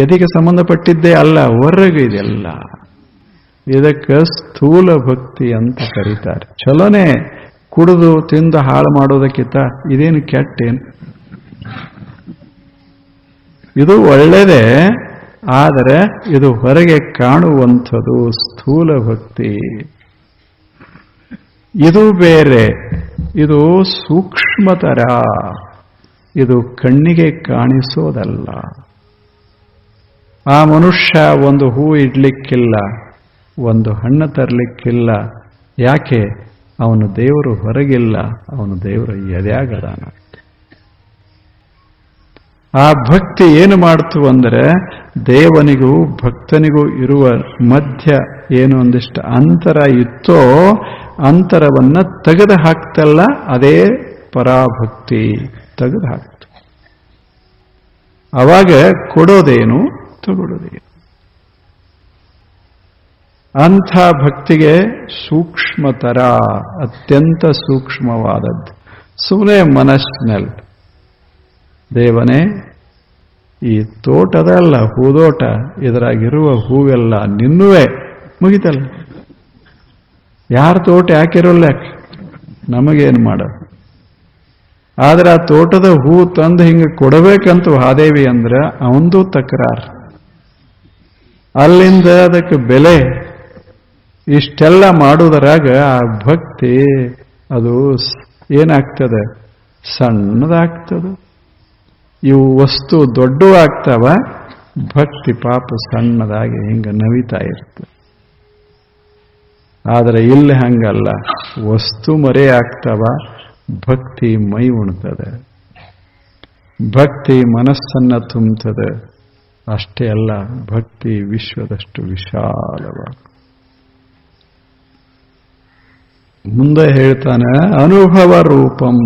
ಎದೆಗೆ ಸಂಬಂಧಪಟ್ಟಿದ್ದೇ ಅಲ್ಲ, ಹೊರಗೆ ಇದೆಲ್ಲ. ಇದಕ್ಕೆ ಸ್ಥೂಲ ಭಕ್ತಿ ಅಂತ ಕರೀತಾರೆ. ಚಲೋನೆ, ಕುಡಿದು ತಿಂದು ಹಾಳು ಮಾಡೋದಕ್ಕಿಂತ ಇದೇನು ಕೆಟ್ಟೇನು? ಇದು ಒಳ್ಳೆಯದೇ, ಆದರೆ ಇದು ಹೊರಗೆ ಕಾಣುವಂಥದ್ದು ಸ್ಥೂಲ ಭಕ್ತಿ. ಇದು ಬೇರೆ, ಇದು ಸೂಕ್ಷ್ಮತರ, ಇದು ಕಣ್ಣಿಗೆ ಕಾಣಿಸೋದಲ್ಲ. ಆ ಮನುಷ್ಯ ಒಂದು ಹೂ ಇಡ್ಲಿಕ್ಕಿಲ್ಲ, ಒಂದು ಹಣ್ಣು ತರಲಿಕ್ಕಿಲ್ಲ. ಯಾಕೆ? ಅವನು ದೇವರು ಹೊರಗಿಲ್ಲ, ಅವನು ದೇವರ ಎದೆಯಾಗದಾನ. ಆ ಭಕ್ತಿ ಏನು ಮಾಡ್ತು ಅಂದರೆ, ದೇವನಿಗೂ ಭಕ್ತನಿಗೂ ಇರುವ ಮಧ್ಯ ಏನು ಒಂದಿಷ್ಟು ಅಂತರ ಇತ್ತೋ, ಅಂತರವನ್ನ ತೆಗೆದು ಹಾಕ್ತಲ್ಲ, ಅದೇ ಪರಾಭಕ್ತಿ. ತೆಗೆದು ಹಾಕ್ತು. ಅವಾಗ ಕೊಡೋದೇನು, ತಗೊಳ್ಳೋದೇನು. ಅಂಥ ಭಕ್ತಿಗೆ ಸೂಕ್ಷ್ಮತರ, ಅತ್ಯಂತ ಸೂಕ್ಷ್ಮವಾದದ್ದು. ಸುಮ್ಮನೆ ಮನಸ್ಸಿನಲ್ಲಿ ದೇವನೇ, ಈ ತೋಟದಲ್ಲ ಹೂದೋಟ, ಇದರಾಗಿರುವ ಹೂವೆಲ್ಲ ನಿನ್ನುವೆ, ಮುಗಿತಲ್ಲ. ಯಾರ ತೋಟ ಯಾಕಿರೋಲ್ಲ, ನಮಗೇನು ಮಾಡೋದು? ಆದ್ರೆ ಆ ತೋಟದ ಹೂ ತಂದು ಹಿಂಗೆ ಕೊಡಬೇಕಂತ ಹಾದೇವಿ ಅಂದ್ರೆ ಅವಂದು ತಕರಾರು. ಅಲ್ಲಿಂದ ಅದಕ್ಕೆ ಬೆಲೆ, ಇಷ್ಟೆಲ್ಲ ಮಾಡುವುದರಾಗ ಆ ಭಕ್ತಿ ಅದು ಏನಾಗ್ತದೆ? ಸಣ್ಣದಾಗ್ತದೆ. ಇವು ವಸ್ತು ದೊಡ್ಡವಾಗ್ತಾವ, ಭಕ್ತಿ ಪಾಪ ಸಣ್ಣದಾಗಿ ಹಿಂಗ ನವಿತಾ ಇರ್ತದೆ. ಆದರೆ ಇಲ್ಲಿ ಹಂಗಲ್ಲ, ವಸ್ತು ಮರೆ ಆಗ್ತಾವ, ಭಕ್ತಿ ಮೈ ಉಣ್ತದೆ, ಭಕ್ತಿ ಮನಸ್ಸನ್ನ ತುಂಬುತ್ತದೆ. ಅಷ್ಟೇ ಅಲ್ಲ, ಭಕ್ತಿ ವಿಶ್ವದಷ್ಟು ವಿಶಾಲವಾದ. ಮುಂದೆ ಹೇಳ್ತಾನೆ, ಅನುಭವ ರೂಪಂ.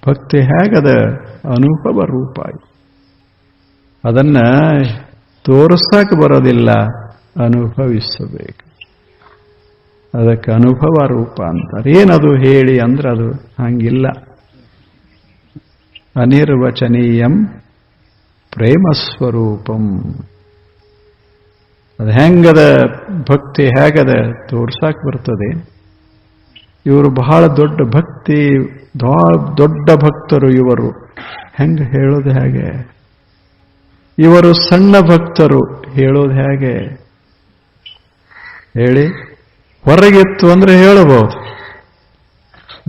ಭಕ್ತಿ ಹೇಗದ? ಅನುಭವ ರೂಪ. ಅದನ್ನ ತೋರಿಸಕ್ಕೆ ಬರೋದಿಲ್ಲ, ಅನುಭವಿಸಬೇಕು. ಅದಕ್ಕೆ ಅನುಭವ ರೂಪ ಅಂತಾರೆ. ಏನದು ಹೇಳಿ ಅಂದ್ರೆ ಅದು ಹಂಗಿಲ್ಲ. ಅನಿರ್ವಚನೀಯಂ ಪ್ರೇಮ ಸ್ವರೂಪಂ. ಅದು ಹೆಂಗದ ಭಕ್ತಿ, ಹೇಗದ ತೋರ್ಸಾಕ್ ಬರ್ತದೆ. ಇವರು ಬಹಳ ದೊಡ್ಡ ಭಕ್ತಿ, ದೊಡ್ಡ ಭಕ್ತರು ಇವರು. ಹೆಂಗ ಹೇಳೋದು ಹೇಗೆ? ಇವರು ಸಣ್ಣ ಭಕ್ತರು, ಹೇಳೋದು ಹೇಗೆ ಹೇಳಿ? ಹೊರಗಿತ್ತು ಅಂದ್ರೆ ಹೇಳಬಹುದು.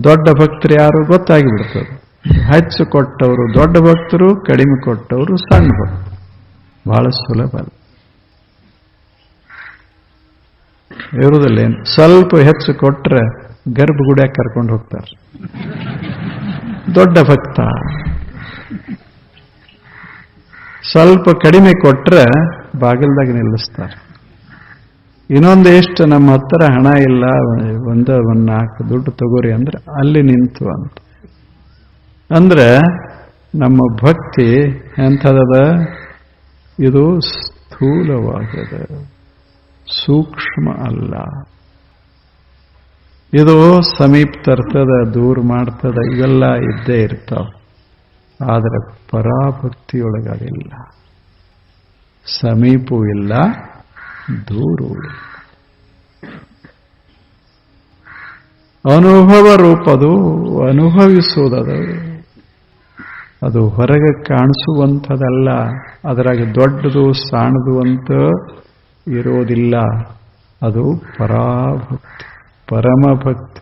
ದೊಡ್ಡ ಭಕ್ತರು ಯಾರು ಗೊತ್ತಾಗಿಬಿಡ್ತದೆ. ಹೆಚ್ಚು ಕೊಟ್ಟವರು ದೊಡ್ಡ ಭಕ್ತರು, ಕಡಿಮೆ ಕೊಟ್ಟವರು ಸಣ್ಣ ಭಕ್ತರು. ಬಹಳ ಸುಲಭ ಇರುವುದಿಲ್ಲ. ಸ್ವಲ್ಪ ಹೆಚ್ಚು ಕೊಟ್ರೆ ಗರ್ಭಗುಡಿಯಾಗ ಕರ್ಕೊಂಡು ಹೋಗ್ತಾರೆ, ದೊಡ್ಡ ಭಕ್ತ. ಸ್ವಲ್ಪ ಕಡಿಮೆ ಕೊಟ್ರೆ ಬಾಗಿಲ್ದಾಗ ನಿಲ್ಲಿಸ್ತಾರೆ. ಇನ್ನೊಂದು ಎಷ್ಟು ನಮ್ಮ ಹತ್ರ ಹಣ ಇಲ್ಲ, ಒಂದು 4 ದುಡ್ಡು ತಗೋರಿ ಅಂದ್ರೆ ಅಲ್ಲಿ ನಿಂತು ಅಂತ. ಅಂದ್ರೆ ನಮ್ಮ ಭಕ್ತಿ ಎಂಥದ? ಇದು ಸ್ಥೂಲವಾಗದ, ಸೂಕ್ಷ್ಮ ಅಲ್ಲ. ಇದು ಸಮೀಪ ತರ್ತದ, ದೂರ ಮಾಡ್ತದ, ಇವೆಲ್ಲ ಇದ್ದೇ ಇರ್ತಾವ. ಆದರೆ ಪರಾಭಕ್ತಿಯೊಳಗದಿಲ್ಲ. ಸಮೀಪವೂ ಇಲ್ಲ, ದೂರವೂ ಇಲ್ಲ. ಅನುಭವ ರೂಪದು, ಅನುಭವಿಸುವುದದು. ಅದು ಹೊರಗೆ ಕಾಣಿಸುವಂಥದ್ದಲ್ಲ. ಅದರಾಗ ದೊಡ್ಡದು ಸಣ್ಣದು ಅಂತ ಇರೋದಿಲ್ಲ. ಅದು ಪರಾಭಕ್ತಿ, ಪರಮಭಕ್ತಿ.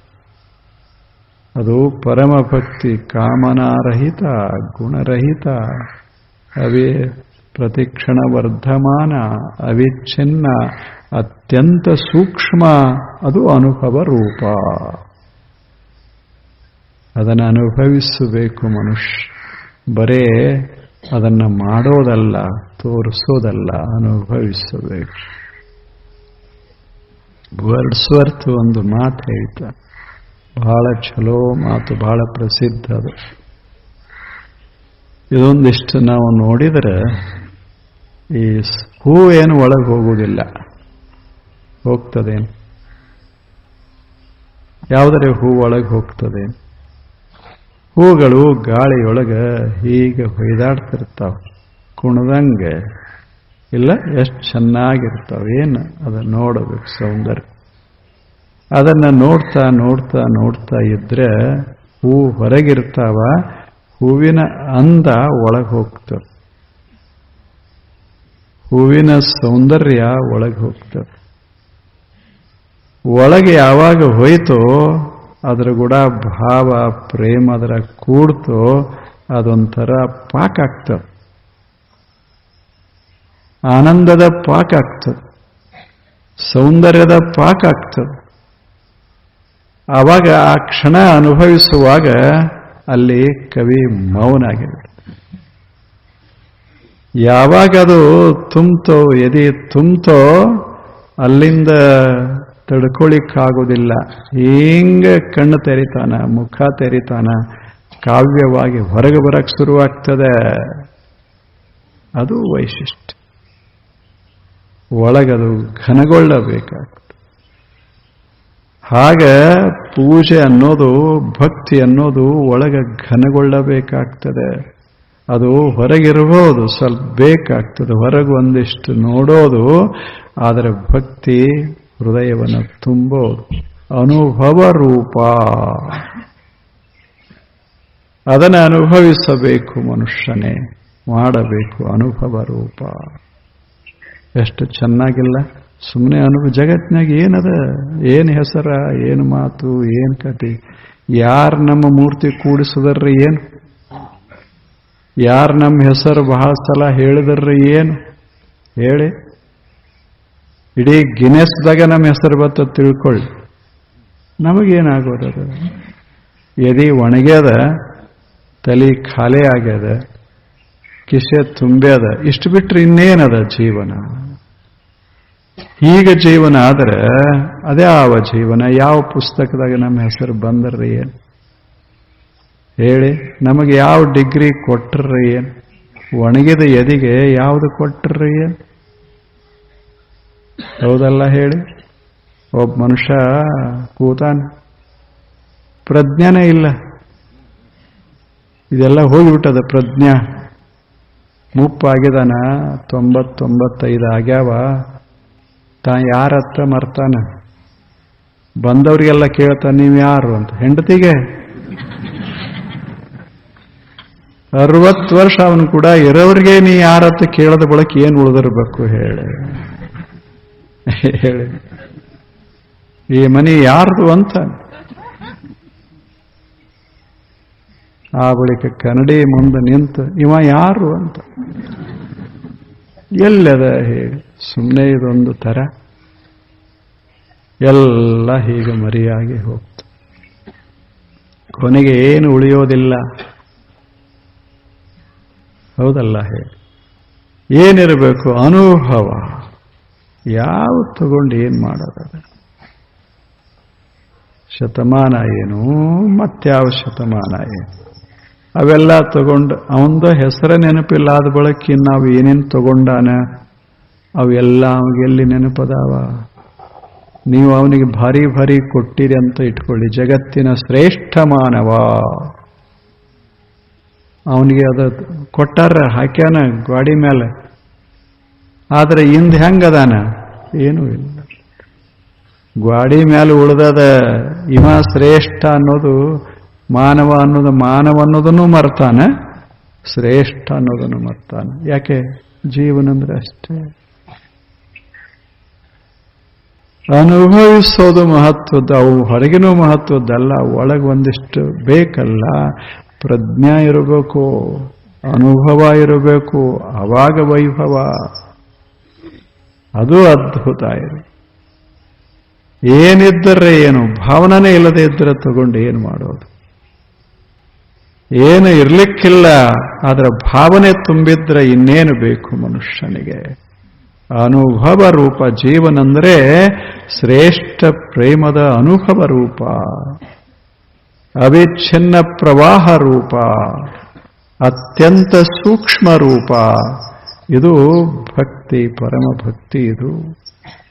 ಅದು ಪರಮಭಕ್ತಿ, ಕಾಮನಾರಹಿತ, ಗುಣರಹಿತ, ಪ್ರತಿಕ್ಷಣ ವರ್ಧಮಾನ, ಅವಿಚ್ಛಿನ್ನ, ಅತ್ಯಂತ ಸೂಕ್ಷ್ಮ. ಅದು ಅನುಭವ ರೂಪ. ಅದನ್ನು ಅನುಭವಿಸಬೇಕು ಮನುಷ್ಯ. ಬರೇ ಅದನ್ನು ಮಾಡೋದಲ್ಲ, ತೋರಿಸೋದಲ್ಲ, ಅನುಭವಿಸಬೇಕು. ವರ್ಡ್ಸ್ವರ್ತ್ ಒಂದು ಮಾತು ಹೇಳ್ತಾರೆ, ಬಹಳ ಚಲೋ ಮಾತು, ಬಹಳ ಪ್ರಸಿದ್ಧ ಅದು. ಇದೊಂದಿಷ್ಟು ನಾವು ನೋಡಿದರೆ, ಈ ಹೂ ಏನು ಒಳಗೆ ಹೋಗುವುದಿಲ್ಲ, ಹೋಗ್ತದೇನು? ಯಾವುದರೆ ಹೂ ಒಳಗೆ ಹೋಗ್ತದೆ? ಹೂಗಳು ಗಾಳಿಯೊಳಗೆ ಹೀಗೆ ಹೊಯ್ದಾಡ್ತಿರ್ತಾವ, ಕುಣದಂಗೆ. ಇಲ್ಲ, ಎಷ್ಟು ಚೆನ್ನಾಗಿರ್ತಾವ. ಏನು ಅದನ್ನು ನೋಡಬೇಕು, ಸೌಂದರ್ಯ. ಅದನ್ನು ನೋಡ್ತಾ ನೋಡ್ತಾ ನೋಡ್ತಾ ಇದ್ರೆ ಹೂ ಹೊರಗಿರ್ತಾವ, ಹೂವಿನ ಅಂದ ಒಳಗೆ ಹೋಗ್ತದೆ, ಹೂವಿನ ಸೌಂದರ್ಯ ಒಳಗೆ ಹೋಗ್ತದೆ. ಒಳಗೆ ಯಾವಾಗ ಹೋಯ್ತೋ ಅದರ ಕೂಡ ಭಾವ ಪ್ರೇಮ ಅದರ ಕೂಡ್ತೋ ಅದೊಂಥರ ಪಾಕ ಆಗ್ತದೆ, ಆನಂದದ ಪಾಕ ಆಗ್ತದೆ, ಸೌಂದರ್ಯದ ಪಾಕ ಆಗ್ತದೆ. ಆವಾಗ ಆ ಕ್ಷಣ ಅನುಭವಿಸುವಾಗ ಅಲ್ಲಿ ಕವಿ ಮೌನ ಆಗಿರುತ್ತೆ. ಯಾವಾಗ ಅದು ತುಂಬ್ತೋ, ಎದೆ ತುಂಬ್ತೋ, ಅಲ್ಲಿಂದ ತಡ್ಕೊಳ್ಳಿಕ್ಕಾಗೋದಿಲ್ಲ. ಹಿಂಗೆ ಕಣ್ಣು ತೆರಿತಾನ, ಮುಖ ತೆರಿತಾನ, ಕಾವ್ಯವಾಗಿ ಹೊರಗೆ ಬರಕ್ಕೆ ಶುರುವಾಗ್ತದೆ. ಅದು ವೈಶಿಷ್ಟ್ಯ. ಒಳಗದು ಘನಗೊಳ್ಳಬೇಕಾಗ್ತದೆ. ಹಾಗೆ ಪೂಜೆ ಅನ್ನೋದು, ಭಕ್ತಿ ಅನ್ನೋದು ಒಳಗೆ ಘನಗೊಳ್ಳಬೇಕಾಗ್ತದೆ. ಅದು ಹೊರಗಿರಬಹುದು, ಸ್ವಲ್ಪ ಬೇಕಾಗ್ತದೆ, ಹೊರಗೆ ಒಂದಿಷ್ಟು ನೋಡೋದು. ಆದರೆ ಭಕ್ತಿ ಹೃದಯವನ್ನು ತುಂಬೋದು. ಅನುಭವ ರೂಪ. ಅದನ್ನು ಅನುಭವಿಸಬೇಕು, ಮನುಷ್ಯನೇ ಮಾಡಬೇಕು. ಅನುಭವ ರೂಪ ಎಷ್ಟು ಚೆನ್ನಾಗಿಲ್ಲ. ಸುಮ್ಮನೆ ಜಗತ್ತಿನಾಗ ಏನದ, ಏನು ಹೆಸರ, ಏನು ಮಾತು, ಏನು ಕತೆ, ಯಾರು ನಮ್ಮ ಮೂರ್ತಿ ಕೂಡಿಸಿದ್ರಿ ಏನು, ಯಾರು ನಮ್ಮ ಹೆಸರು ಬಹಳ ಸಲ ಹೇಳಿದ್ರಿ ಏನು ಹೇಳಿ. ಇಡೀ ಗಿನೆಸ್ದಾಗ ನಮ್ಮ ಹೆಸರು ಬತ್ತ ತಿಳ್ಕೊಳ್ಳಿ. ನಮಗೇನಾಗೋದದ? ಎದಿ ಒಣಗ್ಯದ, ತಲೆ ಖಾಲಿ ಆಗ್ಯದ, ಕಿಸೆ ತುಂಬ್ಯದ, ಇಷ್ಟು ಬಿಟ್ರೆ ಇನ್ನೇನದ ಜೀವನ? ಈಗ ಜೀವನ ಆದ್ರೆ ಅದೇ ಯಾವ ಜೀವನ? ಯಾವ ಪುಸ್ತಕದಾಗ ನಮ್ಮ ಹೆಸರು ಬಂದ್ರಿ ಏನು ಹೇಳಿ? ನಮಗೆ ಯಾವ ಡಿಗ್ರಿ ಕೊಟ್ಟ್ರಿ ಏನು? ಒಣಗಿದ ಎದಿಗೆ ಯಾವುದು ಕೊಟ್ಟ್ರಿ ಏನು? ಹೌದಲ್ಲ ಹೇಳಿ? ಒಬ್ಬ ಮನುಷ್ಯ ಕೂತಾನ, ಪ್ರಜ್ಞಾನೇ ಇಲ್ಲ, ಇದೆಲ್ಲ ಹೋಗಿಬಿಟ್ಟದ ಪ್ರಜ್ಞಾ. ಮುಪ್ಪಾಗಿದಾನ, 90-95 ಆಗ್ಯಾವ. ಯಾರ ಹತ್ರ ಮರ್ತಾನ? ಬಂದವ್ರಿಗೆಲ್ಲ ಕೇಳ್ತಾನೆ, ನೀವು ಯಾರು ಅಂತ. ಹೆಂಡತಿಗೆ 60 ವರ್ಷ ಅವನು ಕೂಡ ಇರೋರಿಗೆ ನೀ ಯಾರತ್ತ ಕೇಳದ ಬಳಕ ಏನು ಉಳಿದಿರ್ಬೇಕು ಹೇಳಿ ಹೇಳಿ. ಈ ಮನೆ ಯಾರ್ದು ಅಂತ. ಆ ಬಳಿಕ ಕನ್ನಡಿ ಮುಂದೆ ನಿಂತು ಇವ ಯಾರು ಅಂತ. ಎಲ್ಲದ ಹೇಳಿ? ಸುಮ್ಮನೆ ಇದೊಂದು ಥರ ಎಲ್ಲ ಹೀಗೆ ಮರಿಯಾಗಿ ಹೋಗ್ತು. ಕೊನೆಗೆ ಏನು ಉಳಿಯೋದಿಲ್ಲ. ಹೌದಲ್ಲ ಹೇಳಿ? ಏನಿರಬೇಕು? ಅನುಭವ. ಯಾವ ತಗೊಂಡು ಏನು ಮಾಡೋದದ? ಶತಮಾನ ಏನು, ಮತ್ಯಾವ ಶತಮಾನ ಏನು, ಅವೆಲ್ಲ ತಗೊಂಡು ಅವಂದ ಹೆಸರ ನೆನಪಿಲ್ಲ. ಆದ ಬಳಕೆ ನಾವು ಏನೇನು ತಗೊಂಡಾನ ಅವೆಲ್ಲ ಅವನಿಗೆಲ್ಲಿ ನೆನಪದಾವ? ನೀವು ಅವನಿಗೆ ಭಾರಿ ಭಾರಿ ಕೊಟ್ಟಿರಿ ಅಂತ ಇಟ್ಕೊಳ್ಳಿ. ಜಗತ್ತಿನ ಶ್ರೇಷ್ಠ ಮಾನವ, ಅವನಿಗೆ ಅದು ಕೊಟ್ಟಾರ, ಹಾಕ್ಯಾನ ಗಾಡಿ ಮೇಲೆ. ಆದರೆ ಇಂದು ಹೆಂಗದಾನ? ಏನೂ ಇಲ್ಲ. ಗಾಡಿ ಮೇಲೆ ಉಳ್ದದ ಇವ ಶ್ರೇಷ್ಠ ಅನ್ನೋದು, ಮಾನವ ಅನ್ನೋದನ್ನು ಮರ್ತಾನೆ, ಶ್ರೇಷ್ಠ ಅನ್ನೋದನ್ನು ಮರ್ತಾನೆ. ಯಾಕೆ? ಜೀವನ ಅಂದ್ರೆ ಅಷ್ಟೇ. ಅನುಭವಿಸೋದು ಮಹತ್ವದ್ದು. ಅವು ಹೊರಗಿನೂ ಮಹತ್ವದ್ದಲ್ಲ, ಒಳಗೆ ಒಂದಿಷ್ಟು ಬೇಕಲ್ಲ. ಪ್ರಜ್ಞಾ ಇರಬೇಕು, ಅನುಭವ ಇರಬೇಕು, ಅವಾಗ ವೈಭವ. ಅದು ಅದ್ಭುತ. ಏನಿದ್ದರೆ ಏನು, ಭಾವನೆ ಇಲ್ಲದೆ ಇದ್ದರೆ ತಗೊಂಡು ಏನು ಮಾಡೋದು? ಏನು ಇರ್ಲಿಕ್ಕಿಲ್ಲ, ಆದ್ರೆ ಭಾವನೆ ತುಂಬಿದ್ರೆ ಇನ್ನೇನು ಬೇಕು ಮನುಷ್ಯನಿಗೆ? ಅನುಭವ ರೂಪ ಜೀವನಂದ್ರೆ ಶ್ರೇಷ್ಠ ಪ್ರೇಮದ ಅನುಭವ ರೂಪ, ಅವಿಚ್ಛಿನ್ನ ಪ್ರವಾಹ ರೂಪ, ಅತ್ಯಂತ ಸೂಕ್ಷ್ಮ ರೂಪ. ಇದು ಭಕ್ತಿ, ಪರಮ ಭಕ್ತಿ. ಇದು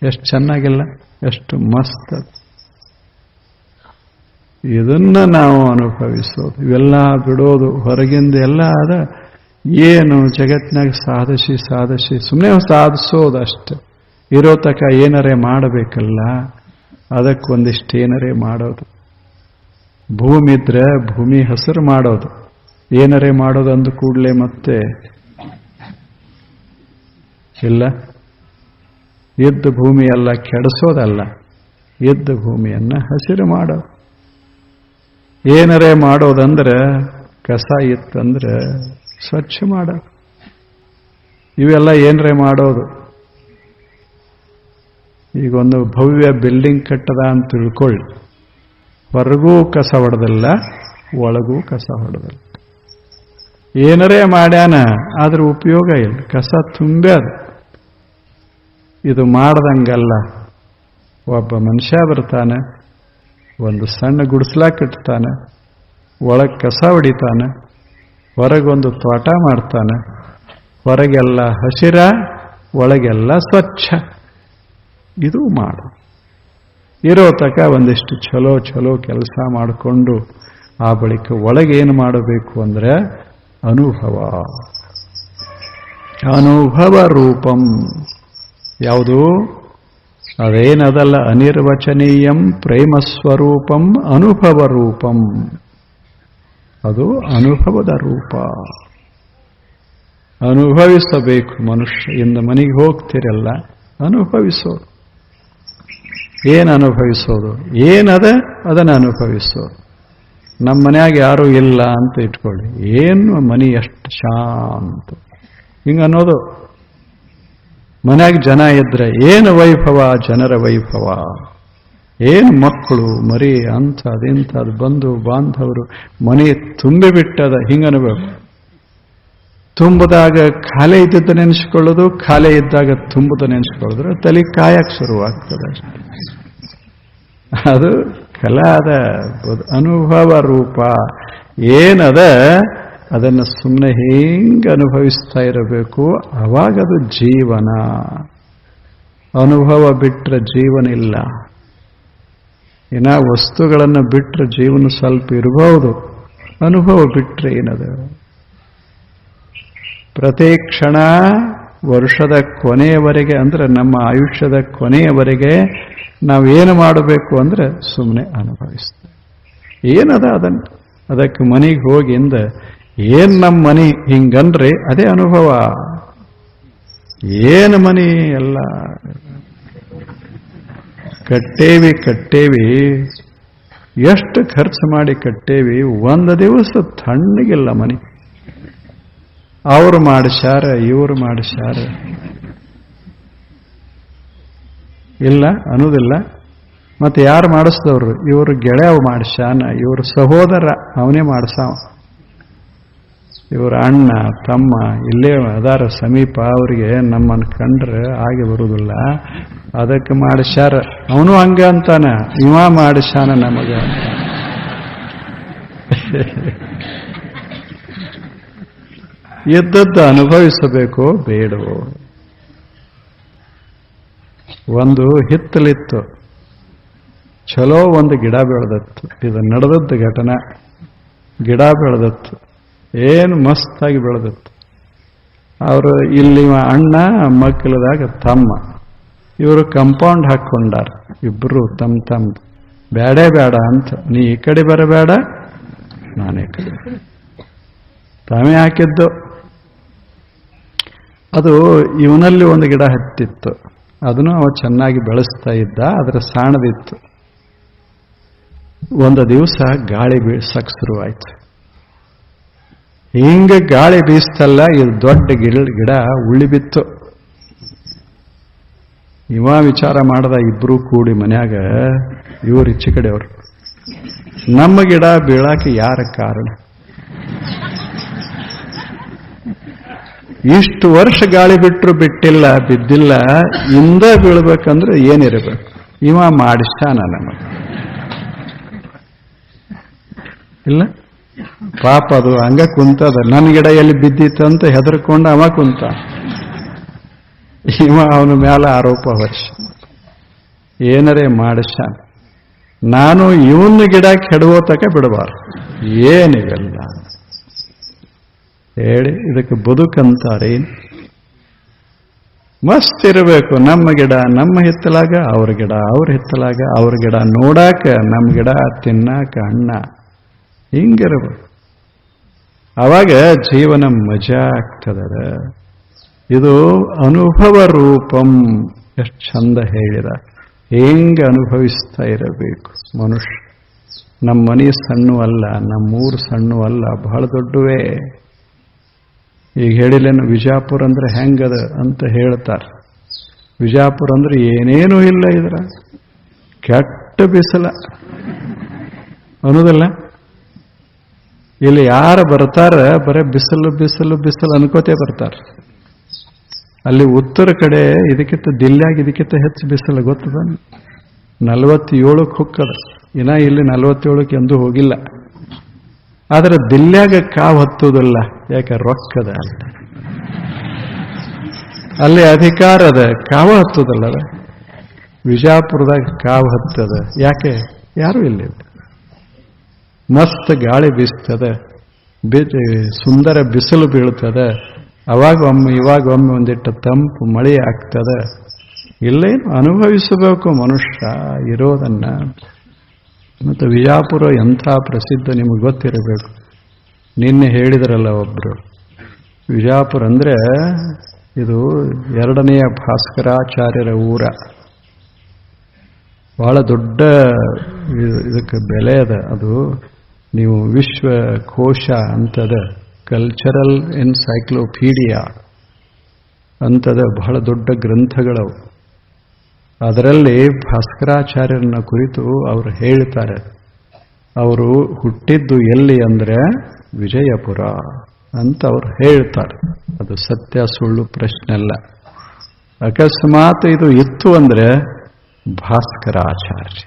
ಎಷ್ಟು ಚೆನ್ನಾಗಿಲ್ಲ, ಎಷ್ಟು ಮಸ್ತ್. ಇದನ್ನ ನಾವು ಅನುಭವಿಸೋದು, ಇವೆಲ್ಲ ಬಿಡೋದು, ಹೊರಗಿಂದ ಎಲ್ಲ ಅದ. ಏನು ಜಗತ್ತಿನಾಗ ಸಾಧಿಸಿ ಸುಮ್ಮನೆ ಸಾಧಿಸೋದಷ್ಟೆ. ಇರೋ ತಕ ಏನರೇ ಮಾಡಬೇಕಲ್ಲ, ಅದಕ್ಕೊಂದಿಷ್ಟು ಏನರೇ ಮಾಡೋದು. ಭೂಮಿ ಇದ್ರೆ ಭೂಮಿ ಹಸಿರು ಮಾಡೋದು, ಏನರೇ ಮಾಡೋದು ಅಂದ ಕೂಡಲೇ ಮತ್ತೆ ಇಲ್ಲ. ಇದ್ದ ಭೂಮಿಯೆಲ್ಲ ಕೆಡಿಸೋದಲ್ಲ, ಇದ್ದ ಭೂಮಿಯನ್ನ ಹಸಿರು ಮಾಡೋದು. ಏನರೇ ಮಾಡೋದಂದ್ರೆ, ಕಸ ಇತ್ತಂದ್ರೆ ಸ್ವಚ್ಛ ಮಾಡೋದು. ಇವೆಲ್ಲ ಏನರೇ ಮಾಡೋದು. ಈಗ ಒಂದು ಭವ್ಯ ಬಿಲ್ಡಿಂಗ್ ಕಟ್ಟದ ಅಂತ ತಿಳ್ಕೊಳ್ಳಿ, ಹೊರಗೂ ಕಸ ಹೊಡೆದಿಲ್ಲ, ಒಳಗೂ ಕಸ ಹೊಡೆದಿಲ್ಲ. ಏನರೇ ಮಾಡ್ಯಾನ, ಆದ್ರೆ ಉಪಯೋಗ ಇಲ್ಲ, ಕಸ ತುಂಬ್ಯಾದ. ಇದು ಮಾಡ್ದಂಗಲ್ಲ. ಒಬ್ಬ ಮನುಷ್ಯ ಬರ್ತಾನೆ, ಒಂದು ಸಣ್ಣ ಗುಡಿಸ್ಲಾ ಕಟ್ತಾನೆ, ಒಳಗೆ ಕಸ ಹೊಡಿತಾನೆ, ಹೊರಗೊಂದು ತೋಟ ಮಾಡ್ತಾನೆ. ಹೊರಗೆಲ್ಲ ಹಸಿರ, ಒಳಗೆಲ್ಲ ಸ್ವಚ್ಛ. ಇದು ಮಾಡು. ಇರೋ ತಕ ಒಂದಿಷ್ಟು ಚಲೋ ಚಲೋ ಕೆಲಸ ಮಾಡಿಕೊಂಡು ಆ ಬಳಿಕ ಒಳಗೇನು ಮಾಡಬೇಕು ಅಂದ್ರೆ ಅನುಭವ. ಅನುಭವ ರೂಪಂ ಯಾವುದು? ಅದೇನದಲ್ಲ, ಅನಿರ್ವಚನೀಯಂ ಪ್ರೇಮ ಸ್ವರೂಪಂ ಅನುಭವ ರೂಪಂ. ಅದು ಅನುಭವದ ರೂಪ. ಅನುಭವಿಸಬೇಕು ಮನುಷ್ಯ. ಇಂದ ಮನೆಗೆ ಹೋಗ್ತಿರಲ್ಲ, ಅನುಭವಿಸೋ. ಏನು ಅನುಭವಿಸೋದು? ಏನದ ಅದನ್ನು ಅನುಭವಿಸೋದು. ನಮ್ಮ ಮನ್ಯಾಗ ಯಾರೂ ಇಲ್ಲ ಅಂತ ಇಟ್ಕೊಳ್ಳಿ, ಏನು ಮನೆ ಎಷ್ಟು ಶಾಂತ ಹಿಂಗೆ ಅನ್ನೋದು. ಮನ್ಯಾಗ ಜನ ಇದ್ರೆ ಏನು ವೈಭವ, ಜನರ ವೈಭವ, ಏನು ಮಕ್ಕಳು ಮರಿ ಅಂಥದಿಂಥದ್ದು ಬಂಧು ಬಾಂಧವರು ಮನೆ ತುಂಬಿಬಿಟ್ಟದ ಹಿಂಗನ್ಬೇಕು. ತುಂಬದಾಗ ಖಾಲಿ ಇದ್ದಿದ್ದು ನೆನೆಸ್ಕೊಳ್ಳೋದು, ಖಾಲಿ ಇದ್ದಾಗ ತುಂಬುದು ನೆನೆಸ್ಕೊಳ್ಳೋದ್ರೆ ತಲೆ ಕಾಯಕ್ಕೆ ಶುರುವಾಗ್ತದೆ. ಅದು ಕಲಾದ ಅನುಭವ ರೂಪ ಏನದ ಅದನ್ನು ಸುಮ್ಮನೆ ಹಿಂಗೆ ಅನುಭವಿಸ್ತಾ ಇರಬೇಕು. ಅವಾಗದು ಜೀವನ. ಅನುಭವ ಬಿಟ್ಟರೆ ಜೀವನ ಇಲ್ಲ. ಇನ್ನ ವಸ್ತುಗಳನ್ನು ಬಿಟ್ಟರೆ ಜೀವನ ಸ್ವಲ್ಪ ಇರಬಹುದು, ಅನುಭವ ಬಿಟ್ಟರೆ ಏನದು? ಪ್ರತಿ ಕ್ಷಣ ವರ್ಷದ ಕೊನೆಯವರೆಗೆ ಅಂದ್ರೆ ನಮ್ಮ ಆಯುಷ್ಯದ ಕೊನೆಯವರೆಗೆ ನಾವೇನು ಮಾಡಬೇಕು ಅಂದ್ರೆ ಸುಮ್ಮನೆ ಅನುಭವಿಸ್ತೇವೆ. ಏನದ ಅದಕ್ಕೆ ಮನೆಗೆ ಹೋಗಿಂದ ಏನ್ ನಮ್ಮ ಮನೆ ಹಿಂಗನ್ರಿ ಅದೇ ಅನುಭವ. ಏನು ಮನೆ ಎಲ್ಲ ಕಟ್ಟೇವಿ ಎಷ್ಟು ಖರ್ಚು ಮಾಡಿ ಕಟ್ಟೇವಿ, ಒಂದು ದಿವಸ ತಣ್ಣಗಿಲ್ಲ ಮನೆ. ಅವ್ರು ಮಾಡಿಸ್ಯಾರ, ಇವ್ರು ಮಾಡಿಸ್ಯಾರ, ಇಲ್ಲ ಅನ್ನೋದಿಲ್ಲ. ಮತ್ತೆ ಯಾರು ಮಾಡಿಸಿದವ್ರು? ಇವರು ಗೆಳೆಯವ ಮಾಡಿಸ್ಯಾನ, ಇವ್ರ ಸಹೋದರ ಅವನೇ ಮಾಡಿಸಾವ, ಇವ್ರ ಅಣ್ಣ ತಮ್ಮ ಇಲ್ಲೇ ಅದಾರ ಸಮೀಪ, ಅವ್ರಿಗೆ ನಮ್ಮನ್ನು ಕಂಡ್ರೆ ಹಾಗೆ ಬರುವುದಿಲ್ಲ, ಅದಕ್ಕೆ ಮಾಡಿಸ್ಯಾರ. ಅವನು ಹಂಗ ಅಂತಾನ, ಇವ ಮಾಡಿಸ್ಯಾನ ನಮಗ. ಇದ್ದದ್ದು ಅನುಭವಿಸಬೇಕೋ ಬೇಡವೋ? ಒಂದು ಹಿತ್ತಲಿತ್ತು, ಚಲೋ ಒಂದು ಗಿಡ ಬೆಳೆದತ್ತು. ಇದು ನಡೆದದ್ದು ಘಟನೆ. ಗಿಡ ಬೆಳೆದತ್ತು, ಏನು ಮಸ್ತಾಗಿ ಬೆಳೆದತ್ತು. ಅವರು ಇಲ್ಲಿ ಅಣ್ಣ ಮಕ್ಕಳದಾಗ ತಮ್ಮ, ಇವರು ಕಂಪೌಂಡ್ ಹಾಕ್ಕೊಂಡಾರ ಇಬ್ರು ತಮ್ಮ ಬೇಡೇ ಬೇಡ ಅಂತ. ನೀ ಈ ಕಡೆ ಬರಬೇಡ, ನಾನೇ ಕಡೆ. ತಾವೇ ಹಾಕಿದ್ದು. ಅದು ಇವನಲ್ಲಿ ಒಂದು ಗಿಡ ಹತ್ತಿತ್ತು, ಅದನ್ನು ಅವ ಚೆನ್ನಾಗಿ ಬೆಳೆಸ್ತಾ ಇದ್ದ, ಅದರ ಸಾಣದಿತ್ತು. ಒಂದು ದಿವಸ ಗಾಳಿ ಬೀಸಕ್ಕೆ ಶುರುವಾಯ್ತು. ಹಿಂಗೆ ಗಾಳಿ ಬೀಸ್ತಲ್ಲ, ಇದು ದೊಡ್ಡ ಗಿಡ ಉಳ್ಳಿ ಬಿತ್ತು. ಇವ ವಿಚಾರ ಮಾಡ್ದ, ಇಬ್ರು ಕೂಡಿ ಮನ್ಯಾಗ, ಇವ್ರು ಈಚೆ ಕಡೆಯವರು, ನಮ್ಮ ಗಿಡ ಬೀಳಾಕೆ ಯಾರ ಕಾರಣ? ಇಷ್ಟು ವರ್ಷ ಗಾಳಿ ಬಿಟ್ಟರು ಬಿಟ್ಟಿಲ್ಲ, ಬಿದ್ದಿಲ್ಲ, ಇಂದ ಬೀಳ್ಬೇಕಂದ್ರೆ ಏನಿರಬೇಕು? ಇವ ಮಾಡಿಸ್ತಾನ ನಮಗೆ ಇಲ್ಲ? ಪಾಪ ಅದು ಹಂಗ ಕುಂತದ. ನನ್ನ ಗಿಡ ಎಲ್ಲಿ ಬಿದ್ದಿತ್ತಂತ ಹೆದರ್ಕೊಂಡು ಅವ ಕುಂತ. ಇವ ಅವನ ಮ್ಯಾಲ ಆರೋಪ ವರ್ಷ ಏನರೇ ಮಾಡಿಸ್ತಾನ. ನಾನು ಇವನ್ನ ಗಿಡ ಕೆಡವೋತಕ ಬಿಡಬಾರ್ದು. ಏನಿವೆಲ್ಲ ಹೇಳಿ, ಇದಕ್ಕೆ ಬದುಕಂತಾರೆ. ಮಸ್ತ್ ಇರಬೇಕು. ನಮ್ಮ ಗಿಡ ನಮ್ಮ ಹಿತ್ತಲಾಗ, ಅವ್ರ ಗಿಡ ಅವ್ರ ಹಿತ್ತಲಾಗ, ಅವ್ರ ಗಿಡ ನೋಡಾಕ, ನಮ್ಮ ಗಿಡ ತಿನ್ನಾಕ ಅಣ್ಣ, ಹಿಂಗಿರ್ಬೇಕು. ಅವಾಗ ಜೀವನ ಮಜಾ ಆಗ್ತದ. ಇದು ಅನುಭವ ರೂಪಂ. ಎಷ್ಟು ಚಂದ ಹೇಳಿದ. ಹೆಂಗೆ ಅನುಭವಿಸ್ತಾ ಇರಬೇಕು ಮನುಷ್ಯ. ನಮ್ಮ ಮನೆ ಸಣ್ಣ ಅಲ್ಲ, ನಮ್ಮೂರು ಸಣ್ಣ ಅಲ್ಲ, ಬಹಳ ದೊಡ್ಡವೇ. ಈಗ ಹೇಳಿಲ್ಲೇನು ವಿಜಾಪುರ ಅಂದ್ರೆ ಹೆಂಗದ ಅಂತ ಹೇಳ್ತಾರೆ. ವಿಜಾಪುರ ಅಂದ್ರೆ ಏನೇನೂ ಇಲ್ಲ, ಇದ್ರ ಕೆಟ್ಟ ಬಿಸಿಲ ಅನ್ನೋದಲ್ಲ. ಇಲ್ಲಿ ಯಾರು ಬರ್ತಾರ ಬರೇ ಬಿಸಿಲು ಬಿಸಿಲು ಬಿಸಿಲು ಅನ್ಕೋತೇ ಬರ್ತಾರೆ. ಅಲ್ಲಿ ಉತ್ತರ ಕಡೆ ಇದಕ್ಕಿಂತ ದಿಲ್ಲಾಗ ಇದಕ್ಕಿಂತ ಹೆಚ್ಚು ಬಿಸಿಲು, ಗೊತ್ತದ? 47ಕ್ಕೆ ಹೊಕ್ಕದ. ಇನ್ನ ಇಲ್ಲಿ 47ಕ್ಕೆ ಎಂದೂ ಹೋಗಿಲ್ಲ. ಆದ್ರೆ ದಿಲ್ಲಾಗ ಕಾವು ಹತ್ತುವುದಿಲ್ಲ, ಯಾಕೆ? ರೊಕ್ಕದ. ಅಲ್ಲಿ ಅಧಿಕಾರದ ಕಾವು ಹತ್ತುದಲ್ಲ. ವಿಜಾಪುರದಾಗ ಕಾವು ಹತ್ತದ, ಯಾಕೆ? ಯಾರು ಇಲ್ಲ. ಮಸ್ತ್ ಗಾಳಿ ಬೀಸ್ತದ, ಸುಂದರ ಬಿಸಿಲು ಬೀಳ್ತದ. ಅವಾಗ ಒಮ್ಮೆ ಇವಾಗ ಒಮ್ಮೆ ಒಂದಿಟ್ಟು ತಂಪು ಮಳೆ ಆಗ್ತದ. ಇಲ್ಲೇನು ಅನುಭವಿಸಬೇಕು ಮನುಷ್ಯ ಇರೋದನ್ನ. ಮತ್ತು ವಿಜಾಪುರ ಎಂಥ ಪ್ರಸಿದ್ಧ ನಿಮಗೆ ಗೊತ್ತಿರಬೇಕು. ನಿನ್ನೆ ಹೇಳಿದ್ರಲ್ಲ ಒಬ್ರು, ವಿಜಾಪುರ ಅಂದ್ರೆ ಇದು 2ನೇ ಭಾಸ್ಕರಾಚಾರ್ಯರ ಊರ. ಬಹಳ ದೊಡ್ಡ ಇದಕ್ಕೆ ಬೆಲೆ ಅದ. ಅದು ನೀವು ವಿಶ್ವಕೋಶ ಅಂತದ, ಕಲ್ಚರಲ್ ಎನ್ಸೈಕ್ಲೋಪೀಡಿಯಾ ಅಂತದ ಬಹಳ ದೊಡ್ಡ ಗ್ರಂಥಗಳವು. ಅದರಲ್ಲಿ ಭಾಸ್ಕರಾಚಾರ್ಯರನ್ನ ಕುರಿತು ಅವರು ಹೇಳ್ತಾರೆ. ಅವರು ಹುಟ್ಟಿದ್ದು ಎಲ್ಲಿ ಅಂದರೆ ವಿಜಯಪುರ ಅಂತ ಅವ್ರು ಹೇಳ್ತಾರೆ. ಅದು ಸತ್ಯ ಸುಳ್ಳು ಪ್ರಶ್ನೆ ಅಲ್ಲ. ಅಕಸ್ಮಾತ್ ಇದು ಇತ್ತು ಅಂದರೆ ಭಾಸ್ಕರಾಚಾರ್ಯ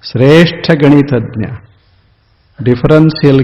ಶ್ರೇಷ್ಠ ಗಣಿತಜ್ಞ, ಡಿಫರೆನ್ಷಿಯಲ್